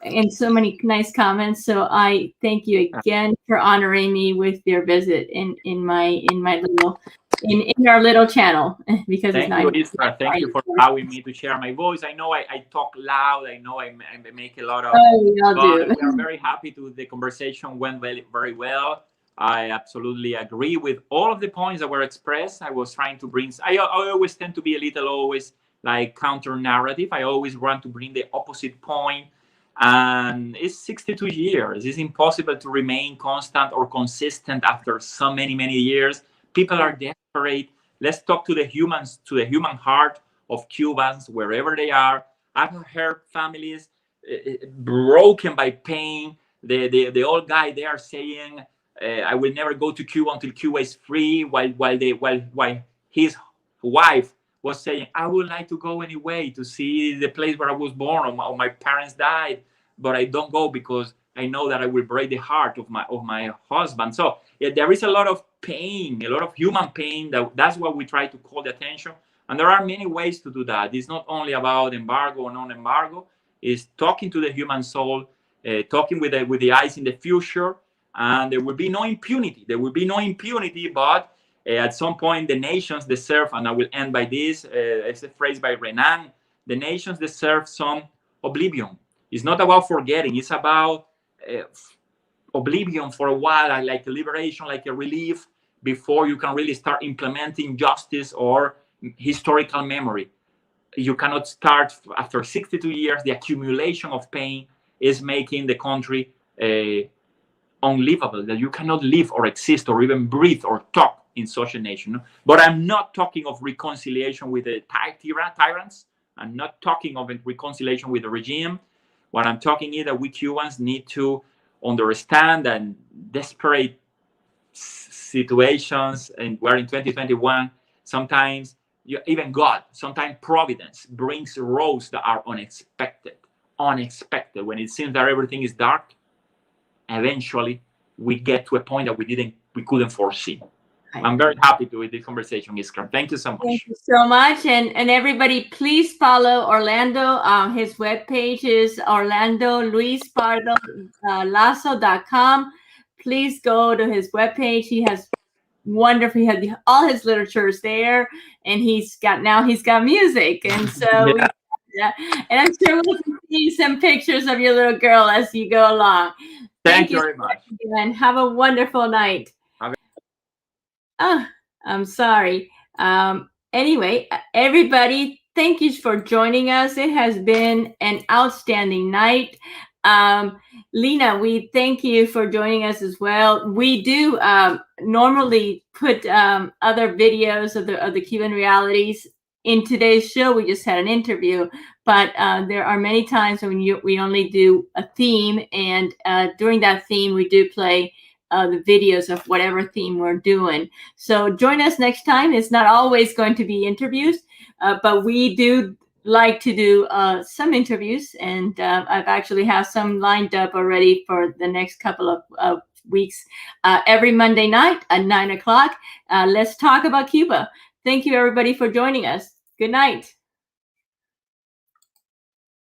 and so many nice comments. So I thank you again for honoring me with your visit in our little channel, because thank it's you, not. Isra. Thank you for allowing me to share my voice. I know I talk loud. I know I make a lot of. We all do. We are very happy the conversation went very, very well. I absolutely agree with all of the points that were expressed. I was trying to bring. I always tend to be a little always like counter narrative. I always want to bring the opposite point. And it's 62 years. It's impossible to remain constant or consistent after so many years. People are desperate. Let's talk to the humans, to the human heart of Cubans, wherever they are. I've heard families broken by pain. The old guy they are saying, "I will never go to Cuba until Cuba is free," while his wife was saying, "I would like to go anyway to see the place where I was born or my parents died, but I don't go because I know that I will break the heart of my husband." So there is a lot of pain, a lot of human pain. That's what we try to call the attention. And there are many ways to do that. It's not only about embargo or non-embargo. It's talking to the human soul, talking with the eyes in the future, and there will be no impunity. There will be no impunity, but at some point, the nations deserve, and I will end by this, it's a phrase by Renan, the nations deserve some oblivion. It's not about forgetting. It's about oblivion for a while, like a liberation, like a relief, before you can really start implementing justice or historical memory. You cannot start after 62 years. The accumulation of pain is making the country unlivable, that you cannot live or exist or even breathe or talk in such a nation. No? But I'm not talking of reconciliation with the tyrants. I'm not talking of reconciliation with the regime. What I'm talking is that we Cubans need to understand that desperate situations, and we're in 2021, sometimes even God, sometimes providence brings roads that are unexpected. When it seems that everything is dark, eventually we get to a point that we couldn't foresee. I'm very happy with this conversation, Iskra. Thank you so much. Thank you so much. And everybody, please follow Orlando. His webpage is orlandoluispardo.lazo.com. Please go to his webpage. He has wonderful, he had all his literatures there, and he's got music. And so yeah. And I'm sure we'll see some pictures of your little girl as you go along. Thank you very much. And have a wonderful night. I'm sorry. Anyway, everybody, thank you for joining us. It has been an outstanding night. Lena, we thank you for joining us as well. We do normally put other videos of the Cuban realities in today's show. We just had an interview, but there are many times when we only do a theme, and during that theme, we do play the videos of whatever theme we're doing. So join us next time. It's not always going to be interviews, but we do like to do some interviews, and I've actually have some lined up already for the next couple of weeks. Every Monday night at 9 o'clock, let's talk about Cuba. Thank you, everybody, for joining us. Good night.